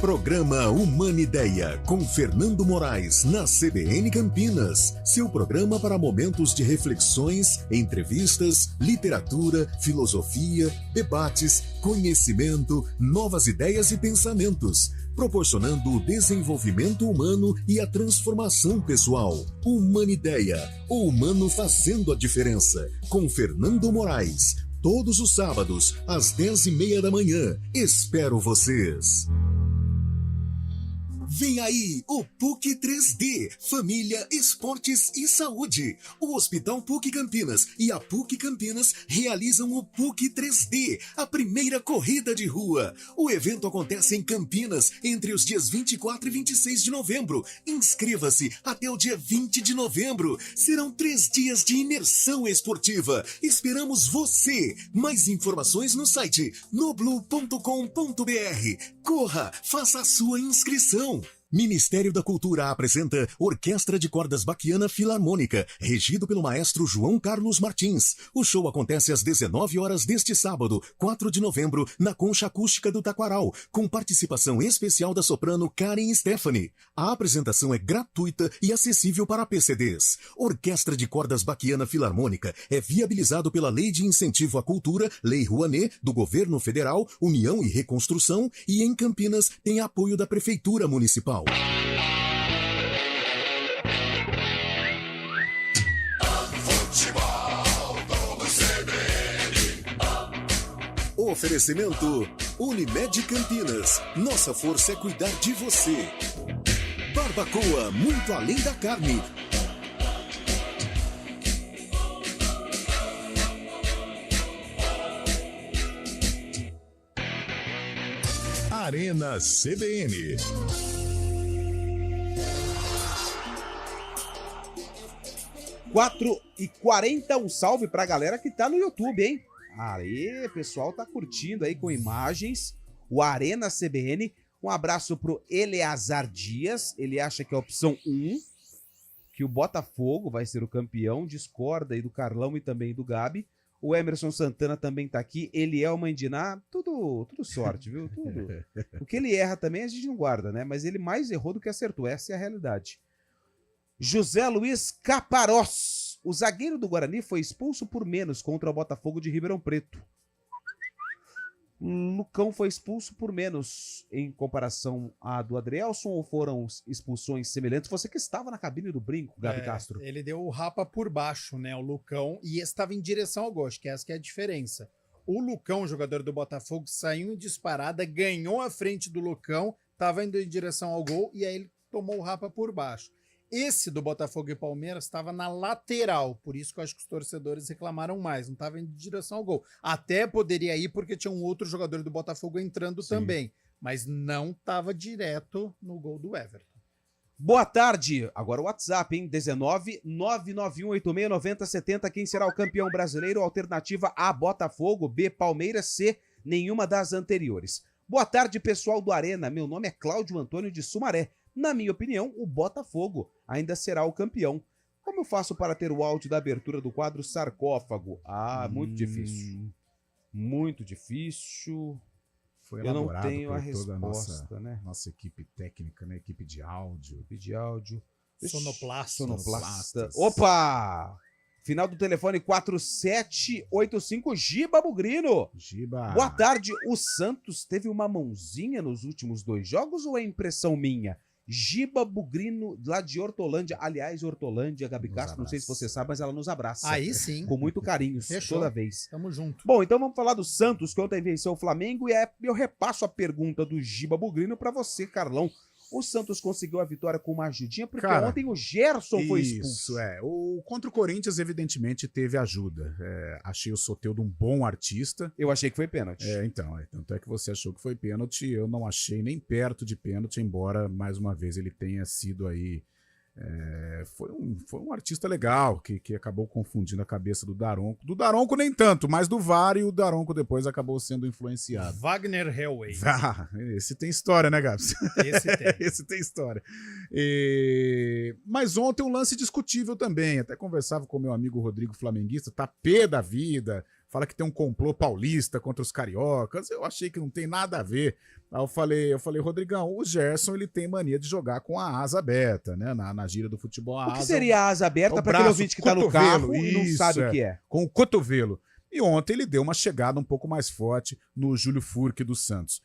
Programa Humanideia, com Fernando Moraes, na CBN Campinas. Seu programa para momentos de reflexões, entrevistas, literatura, filosofia, debates, conhecimento, novas ideias e pensamentos. proporcionando o desenvolvimento humano e a transformação pessoal. Humanideia, o humano fazendo a diferença, com Fernando Moraes. Todos os sábados, às 10h30 da manhã. Espero vocês! Vem aí o PUC 3D, Família, Esportes e Saúde. O Hospital PUC Campinas e a PUC Campinas realizam o PUC 3D, a primeira corrida de rua. O evento acontece em Campinas entre os dias 24 e 26 de novembro. Inscreva-se até o dia 20 de novembro. Serão 3 dias de imersão esportiva. Esperamos você. Mais informações no site noblu.com.br. Corra, faça a sua inscrição. Ministério da Cultura apresenta Orquestra de Cordas Baquiana Filarmônica, regido pelo maestro João Carlos Martins. O show acontece às 19 horas deste sábado, 4 de novembro, na Concha Acústica do Taquaral, com participação especial da soprano Karen Stephanie. A apresentação é gratuita e acessível para PCDs. Orquestra de Cordas Baquiana Filarmônica é viabilizado pela Lei de Incentivo à Cultura, Lei Rouanet, do Governo Federal, União e Reconstrução, e em Campinas tem apoio da Prefeitura Municipal. Oferecimento Unimed Campinas. Nossa força é cuidar de você. Barbacoa, muito além da carne. Arena CBN. Quatro e 40, um salve pra galera que tá no YouTube, hein? Aí, pessoal tá curtindo aí com imagens o Arena CBN. Um abraço pro Eleazar Dias, ele acha que é a opção 1, que o Botafogo vai ser o campeão, discorda aí do Carlão e também do Gabi. O Emerson Santana também tá aqui, Eliel Mandiná, tudo sorte, viu? Tudo. O que ele erra também a gente não guarda, né? Mas ele mais errou do que acertou, essa é a realidade. José Luiz Caparós, o zagueiro do Guarani foi expulso por menos contra o Botafogo de Ribeirão Preto. Lucão foi expulso por menos em comparação à do Adrielson, ou foram expulsões semelhantes? Você que estava na cabine do brinco, Gabi Castro. Ele deu o rapa por baixo, né, o Lucão, e estava em direção ao gol, acho que essa que é a diferença. O Lucão, jogador do Botafogo, saiu em disparada, ganhou a frente do Lucão, estava indo em direção ao gol, e aí ele tomou o rapa por baixo. Esse do Botafogo e Palmeiras estava na lateral, por isso que eu acho que os torcedores reclamaram mais, não estava indo em direção ao gol. Até poderia ir porque tinha um outro jogador do Botafogo entrando também, mas não estava direto no gol do Everton. Boa tarde, agora o WhatsApp, hein? 19 991869070. Quem será o campeão brasileiro? Alternativa A, Botafogo, B, Palmeiras, C, nenhuma das anteriores. Boa tarde, pessoal do Arena, meu nome é Cláudio Antônio de Sumaré. Na minha opinião, o Botafogo ainda será o campeão. Como eu faço para ter o áudio da abertura do quadro Sarcófago? Ah, muito difícil. Muito difícil. Foi eu não elaborado tenho por a toda resposta, né? Nossa equipe técnica, né? Equipe de áudio. Equipe de áudio. Sonoplasta. Opa! Final do telefone 4785, Giba Bugrino. Giba. Boa tarde. O Santos teve uma mãozinha nos últimos 2 jogos ou é impressão minha? Giba Bugrino, lá de Hortolândia. Aliás, Hortolândia, Gabi Castro, não sei se você sabe, mas ela nos abraça. Aí sim. Com muito carinho, Fechou. toda vez. Tamo junto. Bom, então vamos falar do Santos, que ontem venceu o Flamengo, e eu repasso a pergunta do Giba Bugrino pra você, Carlão. O Santos conseguiu a vitória com uma ajudinha, porque ontem o Gerson foi expulso. Isso, contra o Corinthians, evidentemente, teve ajuda. Achei o Soteldo um bom artista. Eu achei que foi pênalti. Tanto é que você achou que foi pênalti. Eu não achei nem perto de pênalti, embora, mais uma vez, ele tenha sido aí... Foi um artista legal, que acabou confundindo a cabeça do Daronco. Do Daronco nem tanto, mas do VAR, e o Daronco depois acabou sendo influenciado. Wagner Hellway. Esse tem história, né, Gabs? Esse tem. Esse tem história. Mas ontem um lance discutível também. Até conversava com o meu amigo Rodrigo Flamenguista, tá pé da vida, fala que tem um complô paulista contra os cariocas. Eu achei que não tem nada a ver. Aí eu falei, Rodrigão, o Gerson, ele tem mania de jogar com a asa aberta, né? Na gíria do futebol, a O que seria a asa aberta para aquele ouvinte que tá no carro e não sabe o que é? Com o cotovelo. E ontem ele deu uma chegada um pouco mais forte no Júlio Furque do Santos.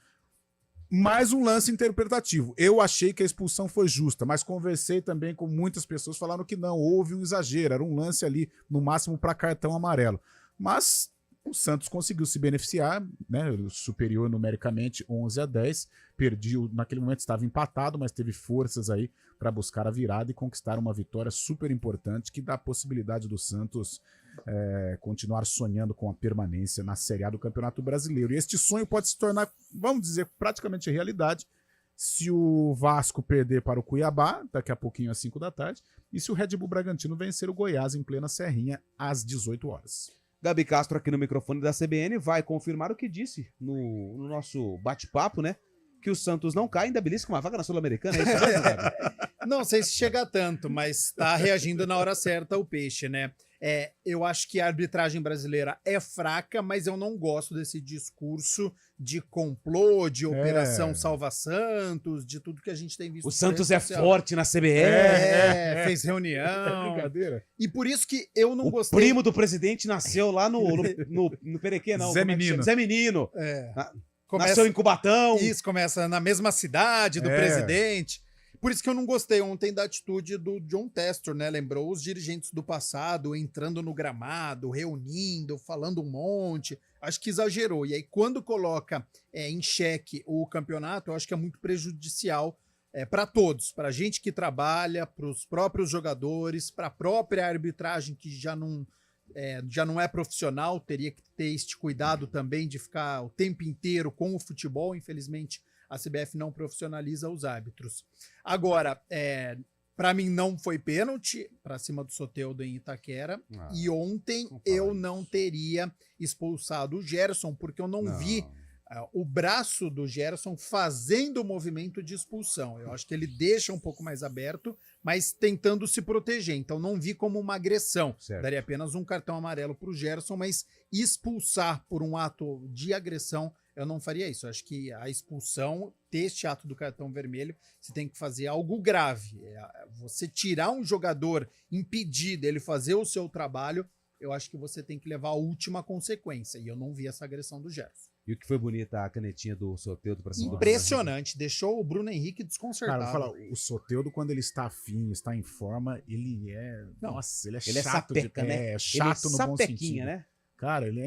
Mais um lance interpretativo. Eu achei que a expulsão foi justa, mas conversei também com muitas pessoas falando que não, houve um exagero, era um lance ali, no máximo, para cartão amarelo. Mas o Santos conseguiu se beneficiar, né? Superior numericamente, 11-10. Naquele momento estava empatado, mas teve forças aí para buscar a virada e conquistar uma vitória super importante que dá a possibilidade do Santos continuar sonhando com a permanência na Série A do Campeonato Brasileiro. E este sonho pode se tornar, vamos dizer, praticamente realidade se o Vasco perder para o Cuiabá, daqui a pouquinho às 5 da tarde, e se o Red Bull Bragantino vencer o Goiás em plena Serrinha às 18 horas. Gabi Castro aqui no microfone da CBN vai confirmar o que disse no nosso bate-papo, né? Que o Santos não cai, ainda belisca uma vaga na Sul-Americana. É isso mesmo, Gabi? Não sei se chega tanto, mas tá reagindo na hora certa o Peixe, né? Eu acho que a arbitragem brasileira é fraca, mas eu não gosto desse discurso de complô, de Operação Salva Santos, de tudo que a gente tem visto. O Santos é forte na CBN. Fez reunião. Brincadeira. E por isso que eu não gostei. O primo do presidente nasceu lá no Perequê, não. Zé Menino. Zé Menino. Começa, nasceu em Cubatão. Isso, começa na mesma cidade do presidente. Por isso que eu não gostei ontem da atitude do John Tester, né? Lembrou os dirigentes do passado entrando no gramado, reunindo, falando um monte. Acho que exagerou. E aí, quando coloca em xeque o campeonato, eu acho que é muito prejudicial para todos. Para a gente que trabalha, para os próprios jogadores, para a própria arbitragem que já não é profissional, teria que ter este cuidado também de ficar o tempo inteiro com o futebol. Infelizmente, a CBF não profissionaliza os árbitros. Agora, para mim não foi pênalti para cima do Soteldo em Itaquera. E ontem eu não teria expulsado o Gerson, porque eu não vi o braço do Gerson fazendo o movimento de expulsão. Eu acho que ele deixa um pouco mais aberto, mas tentando se proteger. Então não vi como uma agressão. Certo. Daria apenas um cartão amarelo para o Gerson, mas expulsar por um ato de agressão, eu não faria isso. Eu acho que a expulsão, deste ato do cartão vermelho, você tem que fazer algo grave. Você tirar um jogador, impedir dele fazer o seu trabalho, eu acho que você tem que levar a última consequência. E eu não vi essa agressão do Gerson. E o que foi bonita a canetinha do Soteldo para cima. Impressionante. Deixou o Bruno Henrique desconcertado. Cara, fala, o Soteldo, quando ele está afim, está em forma, ele é... Nossa, ele é chato. Sapeca, né? É chato ele no bom sentido. né? Cara, ele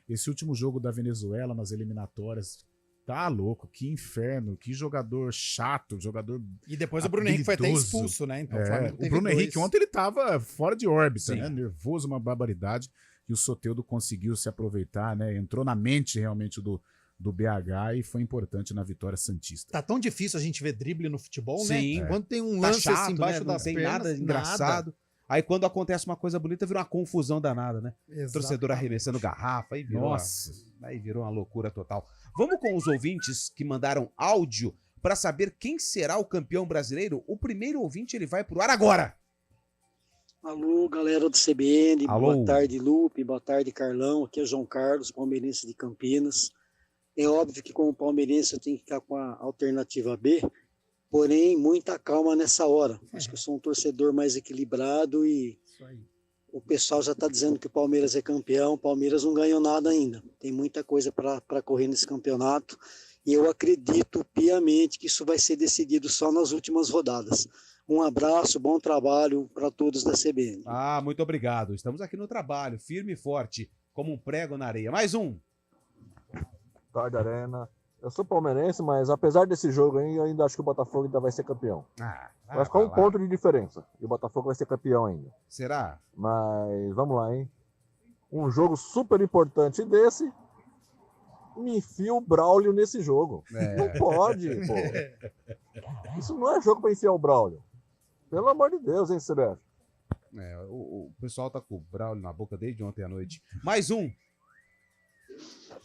esse último jogo da Venezuela nas eliminatórias, tá louco, que inferno, que jogador chato, jogador. E depois o Bruno Henrique foi até expulso, né? Então, o Bruno Henrique ontem ele tava fora de órbita, né? Nervoso, uma barbaridade. E o Soteldo conseguiu se aproveitar, né? Entrou na mente realmente do BH e foi importante na vitória santista. Tá tão difícil a gente ver drible no futebol, né? Enquanto tem um tá lance chato, assim embaixo né? das pernas, nada engraçado. Aí quando acontece uma coisa bonita, vira uma confusão danada, né? Exatamente. Torcedor arremessando garrafa, aí virou uma loucura total. Vamos com os ouvintes que mandaram áudio para saber quem será o campeão brasileiro. O primeiro ouvinte, ele vai pro ar agora. Alô, galera do CBN, Alô. Boa tarde, Lupe, boa tarde, Carlão, aqui é João Carlos, palmeirense de Campinas. É óbvio que como palmeirense eu tenho que ficar com a alternativa B, porém, muita calma nessa hora. Acho que eu sou um torcedor mais equilibrado e o pessoal já está dizendo que o Palmeiras é campeão, o Palmeiras não ganhou nada ainda. Tem muita coisa para correr nesse campeonato e eu acredito piamente que isso vai ser decidido só nas últimas rodadas. Um abraço, bom trabalho para todos da CBN. Muito obrigado. Estamos aqui no trabalho, firme e forte, como um prego na areia. Mais um. Tarde, Arena. Eu sou palmeirense, mas apesar desse jogo aí, eu ainda acho que o Botafogo ainda vai ser campeão. Vai ficar um ponto de diferença. E o Botafogo vai ser campeão ainda. Será? Mas vamos lá, hein? Um jogo super importante desse, me enfia o Braulio nesse jogo. Não pode, pô. Isso não é jogo pra enfiar o Braulio. Pelo amor de Deus, hein, CBF? O pessoal tá com o Braulio na boca desde ontem à noite. Mais um.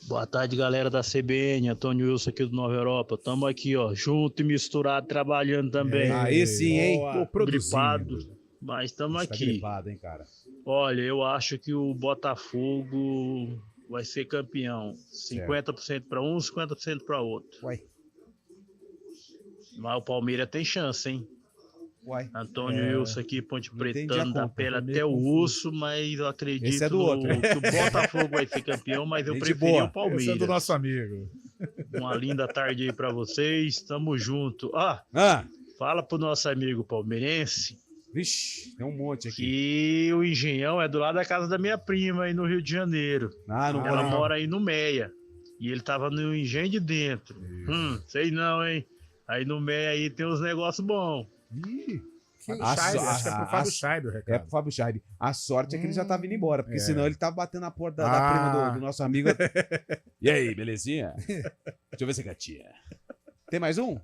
Boa tarde, galera da CBN, Antônio Wilson aqui do Nova Europa. Tamo aqui, ó, junto e misturado, trabalhando também. Aí sim, hein? Tô gripado, mas tamo aqui. Tá gripado, hein, cara? Olha, eu acho que o Botafogo vai ser campeão. 50% para um, 50% para outro. Uai. Mas o Palmeiras tem chance, hein? Antônio Wilson aqui, Ponte Pretano, da pele até o urso, mas eu acredito Esse é do outro. que o Botafogo vai ser campeão, mas eu preferi o Palmeiras. Esse é do nosso amigo. Uma linda tarde aí pra vocês. Tamo junto. Fala pro nosso amigo palmeirense. Vixe, tem um monte aqui. Que o Engenhão é do lado da casa da minha prima aí no Rio de Janeiro. Ela mora aí no Meia. E ele tava no Engenho de Dentro. Sei não, hein? Aí no Meia aí tem uns negócios bons. Acho que é pro Fábio Scheibe o recado. É pro Fábio Scheibe. A sorte é que ele já tava indo embora, porque senão ele tava batendo na porta da prima do nosso amigo. E aí, belezinha? Deixa eu ver se é gatinha. Tem mais um?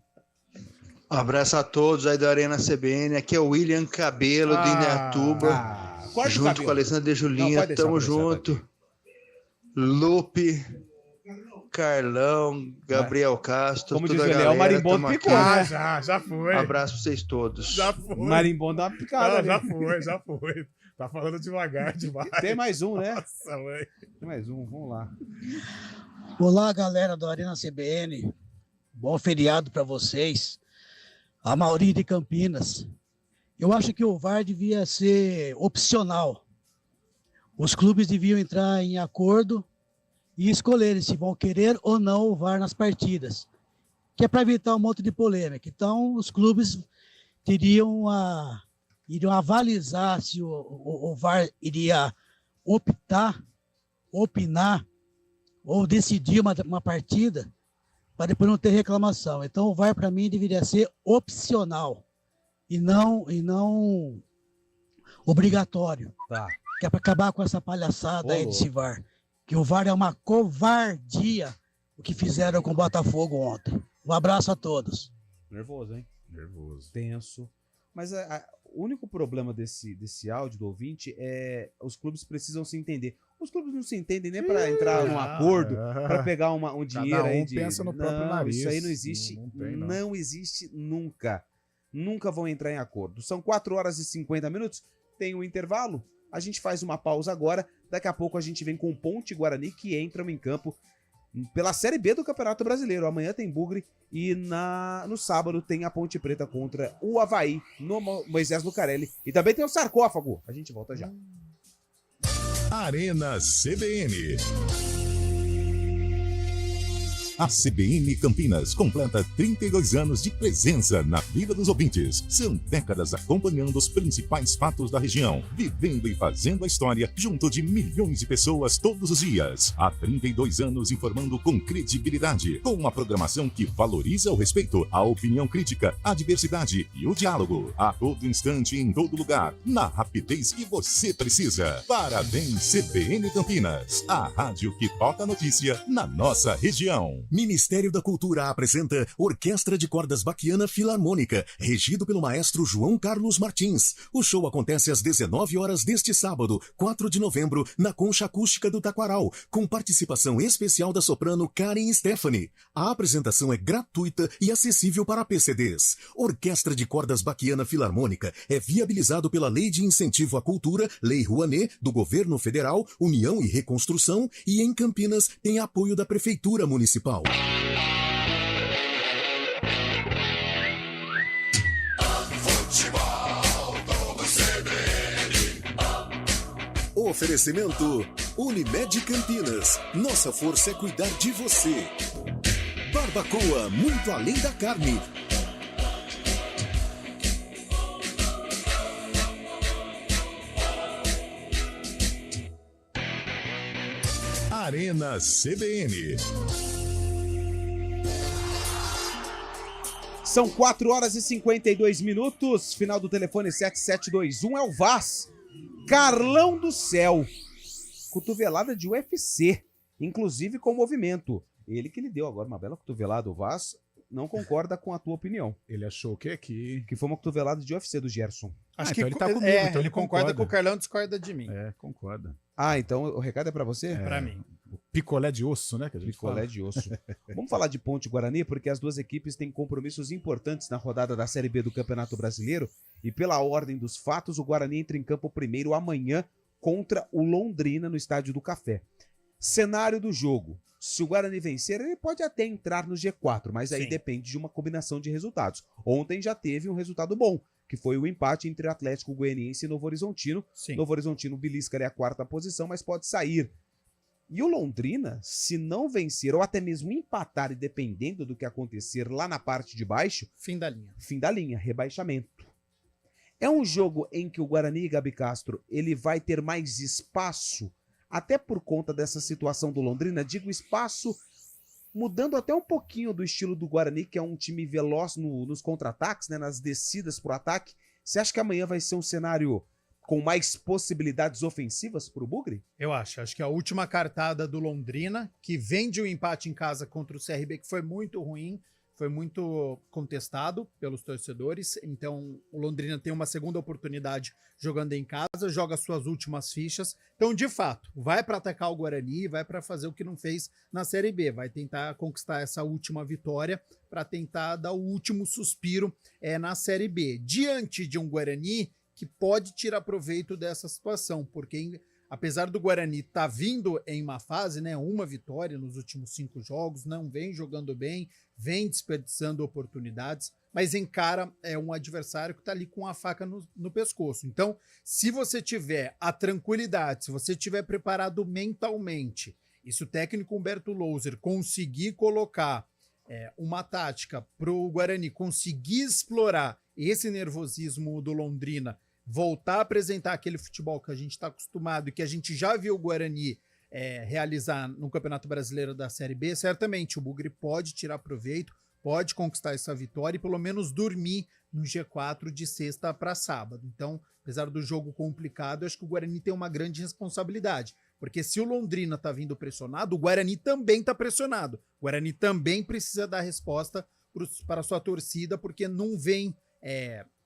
Um abraço a todos aí da Arena CBN. Aqui é o William Cabelo, de Indaiatuba. Junto com a Alessandra de Julinha. Tamo junto. Lupe, Carlão, Gabriel Castro. Como toda diz o a Léo, o galera. marimbondo Tamo picou, aqui. né? Já foi. Um abraço pra vocês todos. Já foi. Marimbondo dá uma picada. Já ali. foi. Tá falando devagar demais. Tem mais um, né? Nossa, mãe. Tem mais um, vamos lá. Olá, galera do Arena CBN. Bom feriado para vocês. A Mauri de Campinas. Eu acho que o VAR devia ser opcional. Os clubes deviam entrar em acordo e escolherem se vão querer ou não o VAR nas partidas, que é para evitar um monte de polêmica. Então, os clubes iriam avalizar se o VAR iria opinar ou decidir uma partida para depois não ter reclamação. Então, o VAR, para mim, deveria ser opcional e não obrigatório. Tá. Que é para acabar com essa palhaçada aí desse VAR. Que o VAR é uma covardia o que fizeram com o Botafogo ontem. Um abraço a todos. Nervoso, hein? Nervoso. Tenso. Mas o único problema desse áudio do ouvinte é os clubes precisam se entender. Os clubes não se entendem nem para entrar num acordo, para pegar um dinheiro Cada um aí de... pensa no próprio nariz. Isso aí não existe. Não existe nunca. Nunca vão entrar em acordo. São 4 horas e 50 minutos. Tem um intervalo. A gente faz uma pausa agora. Daqui a pouco a gente vem com Ponte e Guarani, que entram em campo pela Série B do Campeonato Brasileiro. Amanhã tem Bugre e no sábado tem a Ponte Preta contra o Avaí no Moisés Lucarelli. E também tem o Sarcófago. A gente volta já. Arena CBN. A CBN Campinas completa 32 anos de presença na vida dos ouvintes. São décadas acompanhando os principais fatos da região, vivendo e fazendo a história junto de milhões de pessoas todos os dias. Há 32 anos informando com credibilidade, com uma programação que valoriza o respeito, a opinião crítica, a diversidade e o diálogo. A todo instante, em todo lugar, na rapidez que você precisa. Parabéns, CBN Campinas, a rádio que toca a notícia na nossa região. Ministério da Cultura apresenta Orquestra de Cordas Baquiana Filarmônica, regido pelo maestro João Carlos Martins. O show acontece às 19 horas deste sábado, 4 de novembro, na Concha Acústica do Taquaral, com participação especial da soprano Karen Stephanie. A apresentação é gratuita e acessível para PCDs. Orquestra de Cordas Baquiana Filarmônica é viabilizado pela Lei de Incentivo à Cultura, Lei Rouanet, do Governo Federal, União e Reconstrução, e em Campinas tem apoio da Prefeitura Municipal. Oferecimento Unimed Campinas. Nossa força é cuidar de você. Barbacoa, muito além da carne. Arena CBN. São 4 horas e 52 minutos. Final do telefone 7721 é o Vaz. Carlão do Céu. Cotovelada de UFC, inclusive com movimento. Ele que lhe deu agora uma bela cotovelada. O Vaz não concorda com a tua opinião. Ele achou o quê? Que foi uma cotovelada de UFC do Gerson. Acho então que ele tá comigo, então ele concorda com o Carlão, discorda de mim. Concorda. Ah, então o recado é pra você? Pra mim. O picolé de osso, né? Que a gente Picolé fala. de osso. Vamos falar de Ponte Guarani, porque as duas equipes têm compromissos importantes na rodada da Série B do Campeonato Brasileiro. E pela ordem dos fatos, o Guarani entra em campo primeiro amanhã contra o Londrina no Estádio do Café. Cenário do jogo. Se o Guarani vencer, ele pode até entrar no G4, mas aí depende de uma combinação de resultados. Ontem já teve um resultado bom, que foi o empate entre Atlético Goianiense e Novo Horizontino. Novo Horizontino belisca ali a 4ª posição, mas pode sair E o Londrina, se não vencer ou até mesmo empatar, e dependendo do que acontecer lá na parte de baixo... Fim da linha. Fim da linha, rebaixamento. É um jogo em que o Guarani, Gabi Castro, ele vai ter mais espaço, até por conta dessa situação do Londrina. Digo espaço, mudando até um pouquinho do estilo do Guarani, que é um time veloz nos contra-ataques, né, nas descidas pro ataque. Você acha que amanhã vai ser um cenário com mais possibilidades ofensivas pro Bugre? Eu acho que a última cartada do Londrina, que vem de um empate em casa contra o CRB, que foi muito ruim, foi muito contestado pelos torcedores, então o Londrina tem uma segunda oportunidade jogando em casa, joga suas últimas fichas, então de fato, vai para atacar o Guarani, vai para fazer o que não fez na Série B, vai tentar conquistar essa última vitória para tentar dar o último suspiro na Série B, diante de um Guarani que pode tirar proveito dessa situação, porque apesar do Guarani estar vindo em uma fase, né, uma vitória nos últimos 5 jogos, não vem jogando bem, vem desperdiçando oportunidades, mas encara um adversário que está ali com a faca no pescoço. Então, se você tiver a tranquilidade, se você tiver preparado mentalmente, e se o técnico Humberto Louser conseguir colocar uma tática para o Guarani conseguir explorar esse nervosismo do Londrina, voltar a apresentar aquele futebol que a gente está acostumado e que a gente já viu o Guarani realizar no Campeonato Brasileiro da Série B, certamente o Bugre pode tirar proveito, pode conquistar essa vitória e pelo menos dormir no G4 de sexta para sábado. Então, apesar do jogo complicado, eu acho que o Guarani tem uma grande responsabilidade, porque se o Londrina está vindo pressionado, o Guarani também está pressionado. O Guarani também precisa dar resposta para a sua torcida, porque não vem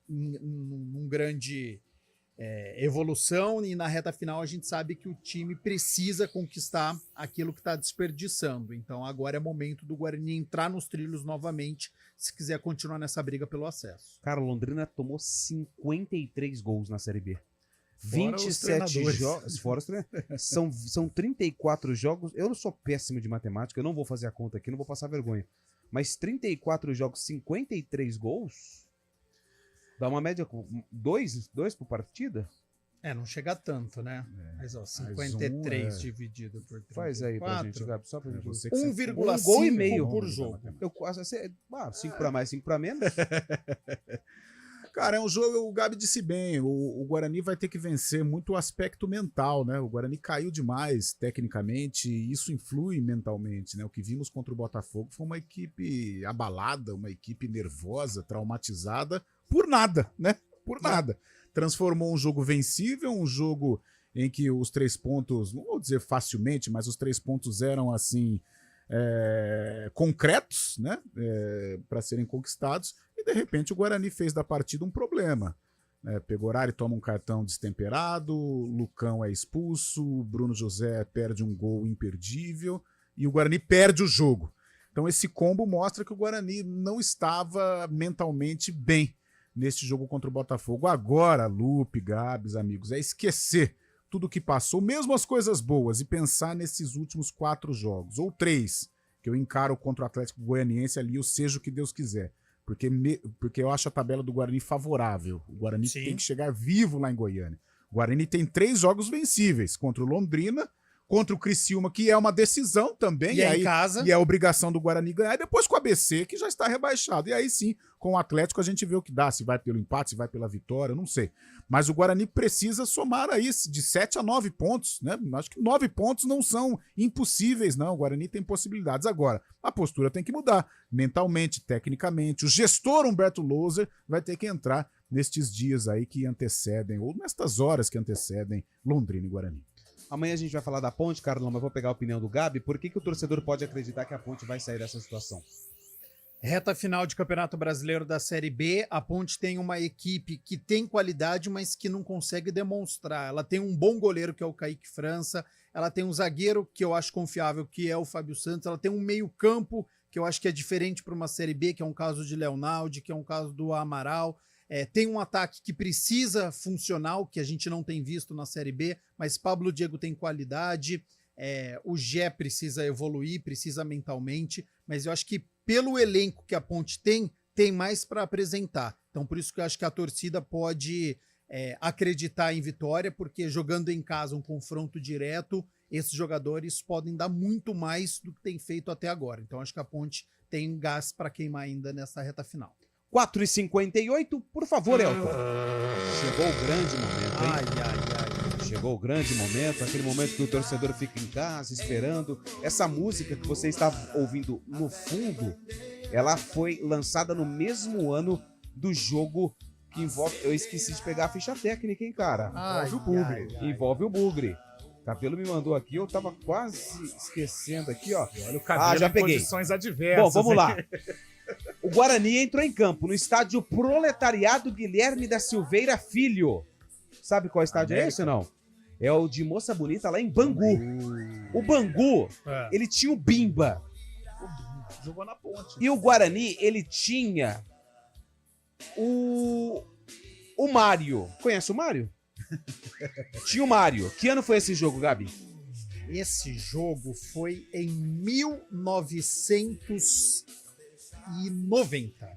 num grande evolução, e na reta final a gente sabe que o time precisa conquistar aquilo que está desperdiçando. Então agora é momento do Guarani entrar nos trilhos novamente, se quiser continuar nessa briga pelo acesso. Cara, Londrina tomou 53 gols na Série B. Fora 27 jogos. Fora os treinadores. São 34 jogos. Eu não sou péssimo de matemática, eu não vou fazer a conta aqui, não vou passar vergonha. Mas 34 jogos, 53 gols... Dá uma média com 2 por partida? Não chega tanto, né? Mas, 53 dividido por 34. Faz aí pra gente, Gabi, só pra gente. 1,5 gol e meio por jogo. 5 para mais, 5 para menos. Cara, é um jogo, o Gabi disse bem, o Guarani vai ter que vencer muito o aspecto mental, né? O Guarani caiu demais tecnicamente, e isso influi mentalmente, né? O que vimos contra o Botafogo foi uma equipe abalada, uma equipe nervosa, traumatizada, por nada, né? Por nada. Transformou um jogo vencível, um jogo em que os 3 pontos, não vou dizer facilmente, mas os 3 pontos eram assim concretos, né? Para serem conquistados, e de repente o Guarani fez da partida um problema. Pegorari toma um cartão destemperado, Lucão é expulso, Bruno José perde um gol imperdível e o Guarani perde o jogo. Então esse combo mostra que o Guarani não estava mentalmente bem neste jogo contra o Botafogo. Agora, Lupe, Gabs, amigos, é esquecer tudo o que passou, mesmo as coisas boas, e pensar nesses últimos 4 jogos, ou 3, que eu encaro contra o Atlético Goianiense ali, ou seja o que Deus quiser. Porque eu acho a tabela do Guarani favorável. O Guarani tem que chegar vivo lá em Goiânia. O Guarani tem 3 jogos vencíveis, contra o Londrina, contra o Criciúma, que é uma decisão também. E aí, em casa. E é obrigação do Guarani ganhar. E depois com o ABC, que já está rebaixado. E aí sim, com o Atlético, a gente vê o que dá. Se vai pelo empate, se vai pela vitória, não sei. Mas o Guarani precisa somar aí de 7 a 9 pontos, né? Acho que 9 pontos não são impossíveis, não. O Guarani tem possibilidades. Agora, a postura tem que mudar. Mentalmente, tecnicamente. O gestor Humberto Louser vai ter que entrar nestes dias aí que antecedem, ou nestas horas que antecedem Londrina e Guarani. Amanhã a gente vai falar da Ponte, Carlão, mas vou pegar a opinião do Gabi. Por que o torcedor pode acreditar que a Ponte vai sair dessa situação? Reta final de Campeonato Brasileiro da Série B, a Ponte tem uma equipe que tem qualidade, mas que não consegue demonstrar. Ela tem um bom goleiro, que é o Kaique França, ela tem um zagueiro, que eu acho confiável, que é o Fábio Santos, ela tem um meio-campo, que eu acho que é diferente para uma Série B, que é um caso de Leonaldi, que é um caso do Amaral. Tem um ataque que precisa funcional, que a gente não tem visto na Série B, mas Pablo Diego tem qualidade, o Gé precisa evoluir, precisa mentalmente, mas eu acho que pelo elenco que a Ponte tem mais para apresentar. Então por isso que eu acho que a torcida pode acreditar em vitória, porque jogando em casa um confronto direto, esses jogadores podem dar muito mais do que tem feito até agora. Então acho que a Ponte tem gás para queimar ainda nessa reta final. 4h58, por favor, Elton. Chegou o grande momento, hein? Chegou o grande momento, aquele momento que o torcedor fica em casa esperando. Essa música que você está ouvindo no fundo, ela foi lançada no mesmo ano do jogo que envolve... Eu esqueci de pegar a ficha técnica, hein, cara? Envolve o Bugre. Envolve o Bugre. Cabelo me mandou aqui, eu tava quase esquecendo aqui, ó. Olha o Cabelo já peguei. em condições adversas. Bom, vamos lá. O Guarani entrou em campo no estádio Proletariado Guilherme da Silveira Filho. Sabe qual estádio é esse ou não? É o de Moça Bonita, lá em Bangu. O Bangu, ele tinha o Bimba. Jogou na Ponte. E o Guarani, ele tinha o Mário. Conhece o Mário? Tinha o Mário. Que ano foi esse jogo, Gabi? Esse jogo foi em 1990.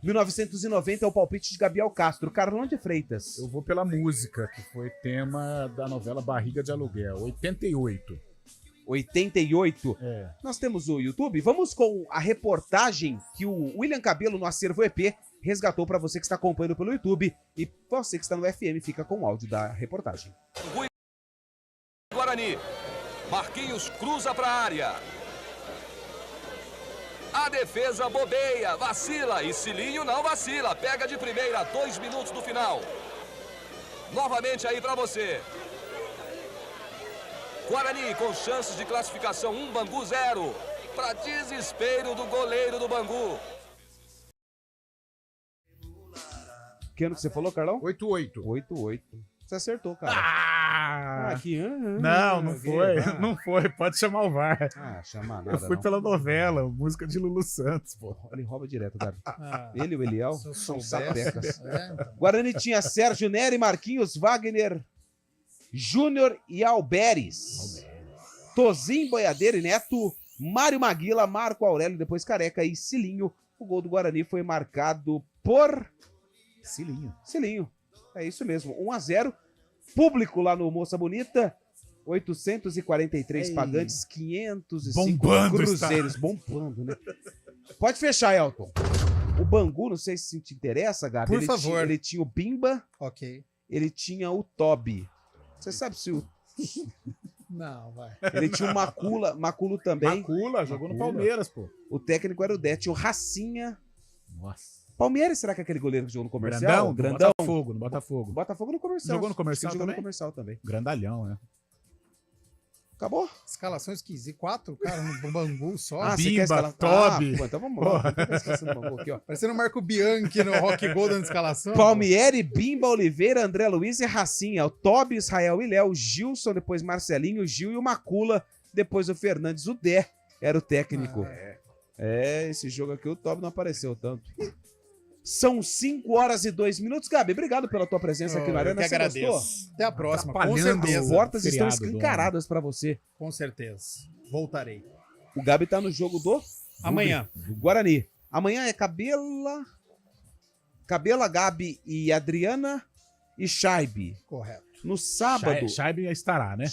1990 é o palpite de Gabriel Castro. Carlão de Freitas. Eu vou pela música, que foi tema da novela Barriga de Aluguel. 88. 88? Nós temos o YouTube. Vamos com a reportagem que o William Cabelo, no Acervo EP, resgatou para você que está acompanhando pelo YouTube. E você que está no FM, fica com o áudio da reportagem. Guarani. Marquinhos cruza para a área. A defesa bobeia, vacila e Cilinho não vacila. Pega de primeira, 2 minutos do final. Novamente aí para você. Guarani com chances de classificação 1, Bangu 0. Para desespero do goleiro do Bangu. Que ano que você falou, Carlão? 88. 88. Você acertou, cara. Aqui, não foi. Não foi. Pode chamar o VAR. Chamar nada. Eu fui pela novela, música de Lulu Santos, pô. Ele rouba direto, cara. Ele e o Eliel são sapecas. Então. Guarani tinha Sérgio Nery, Marquinhos, Wagner, Júnior e Alberes. Tozinho, Boiadeiro e Neto, Mário Maguila, Marco Aurélio, depois Careca e Cilinho. O gol do Guarani foi marcado por... Cilinho. É isso mesmo, 1-0. Público lá no Moça Bonita, 843 pagantes, 505 cruzeiros. Bombando, né? Pode fechar, Elton. O Bangu, não sei se te interessa, Gabi. Por favor. Ele tinha o Bimba. Ok. Ele tinha o Toby. Você sabe se o... Não, vai. Ele tinha o Maculo também. Jogou no Palmeiras, pô. O técnico era o Dé. Tinha o Racinha. Nossa. Palmeiras, será que é aquele goleiro que jogou no comercial? Grandão. No Botafogo. Botafogo no comercial. Jogou no comercial jogou também? No comercial também. Grandalhão, né? Acabou? Escalação esquisita. 4 caras no Bangu só. Bimba, Toby. Então vamos lá. Aqui, ó. Parecendo o Marco Bianchi no Rock Golden na escalação. Palmieri, Bimba, Oliveira, André Luiz e Racinha. O Toby, Israel e Léo, Gilson, depois Marcelinho, Gil e o Macula. Depois o Fernandes, o Dé era o técnico. Esse jogo aqui o Toby não apareceu tanto. São 5h02. Gabi, obrigado pela tua presença aqui na Arena. Eu que agradeço. Gostou? Até a próxima, com certeza. As portas estão escancaradas para você. Com certeza. Voltarei. O Gabi tá no jogo do... Amanhã. Do Guarani. Amanhã é Cabela, Gabi e Adriana e Shaibe. Correto. No sábado... Shaibe estará, né?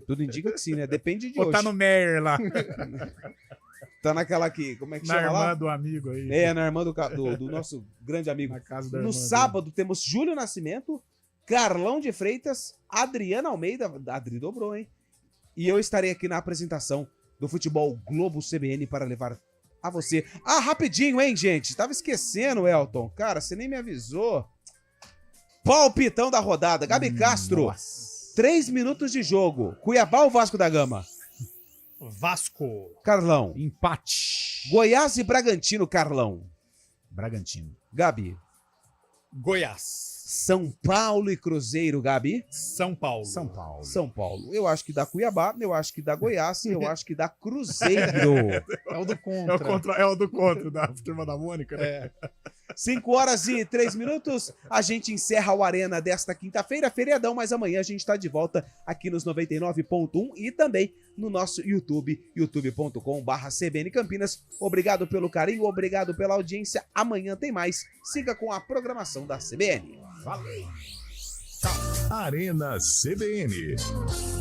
Tudo indica que sim, né? Depende de Ou hoje. tá no Meyer lá. Tá naquela aqui, como é que chama lá? Na irmã do amigo aí. Na irmã do nosso grande amigo. Na casa da no irmã sábado temos Júlio Nascimento, Carlão de Freitas, Adriana Almeida, Adri dobrou, hein? E eu estarei aqui na apresentação do Futebol Globo CBN para levar a você. Rapidinho, hein, gente? Tava esquecendo, Elton. Cara, você nem me avisou. Palpitão da rodada. Gabi Castro. 3 minutos de jogo. Cuiabá ou Vasco da Gama? Vasco. Carlão. Empate. Goiás e Bragantino, Carlão. Bragantino. Gabi. Goiás. São Paulo e Cruzeiro, Gabi. São Paulo. São Paulo. Eu acho que dá Cuiabá, eu acho que dá Goiás, eu acho que dá Cruzeiro. É o do contra. É o do contra da Turma da Mônica, né? 5h03. A gente encerra o Arena desta quinta-feira, feriadão, mas amanhã a gente tá de volta aqui nos 99.1 e também no nosso YouTube, youtube.com/CBN Campinas. Obrigado pelo carinho, obrigado pela audiência. Amanhã tem mais. Siga com a programação da CBN. Valeu. Tchau. Arena CBN.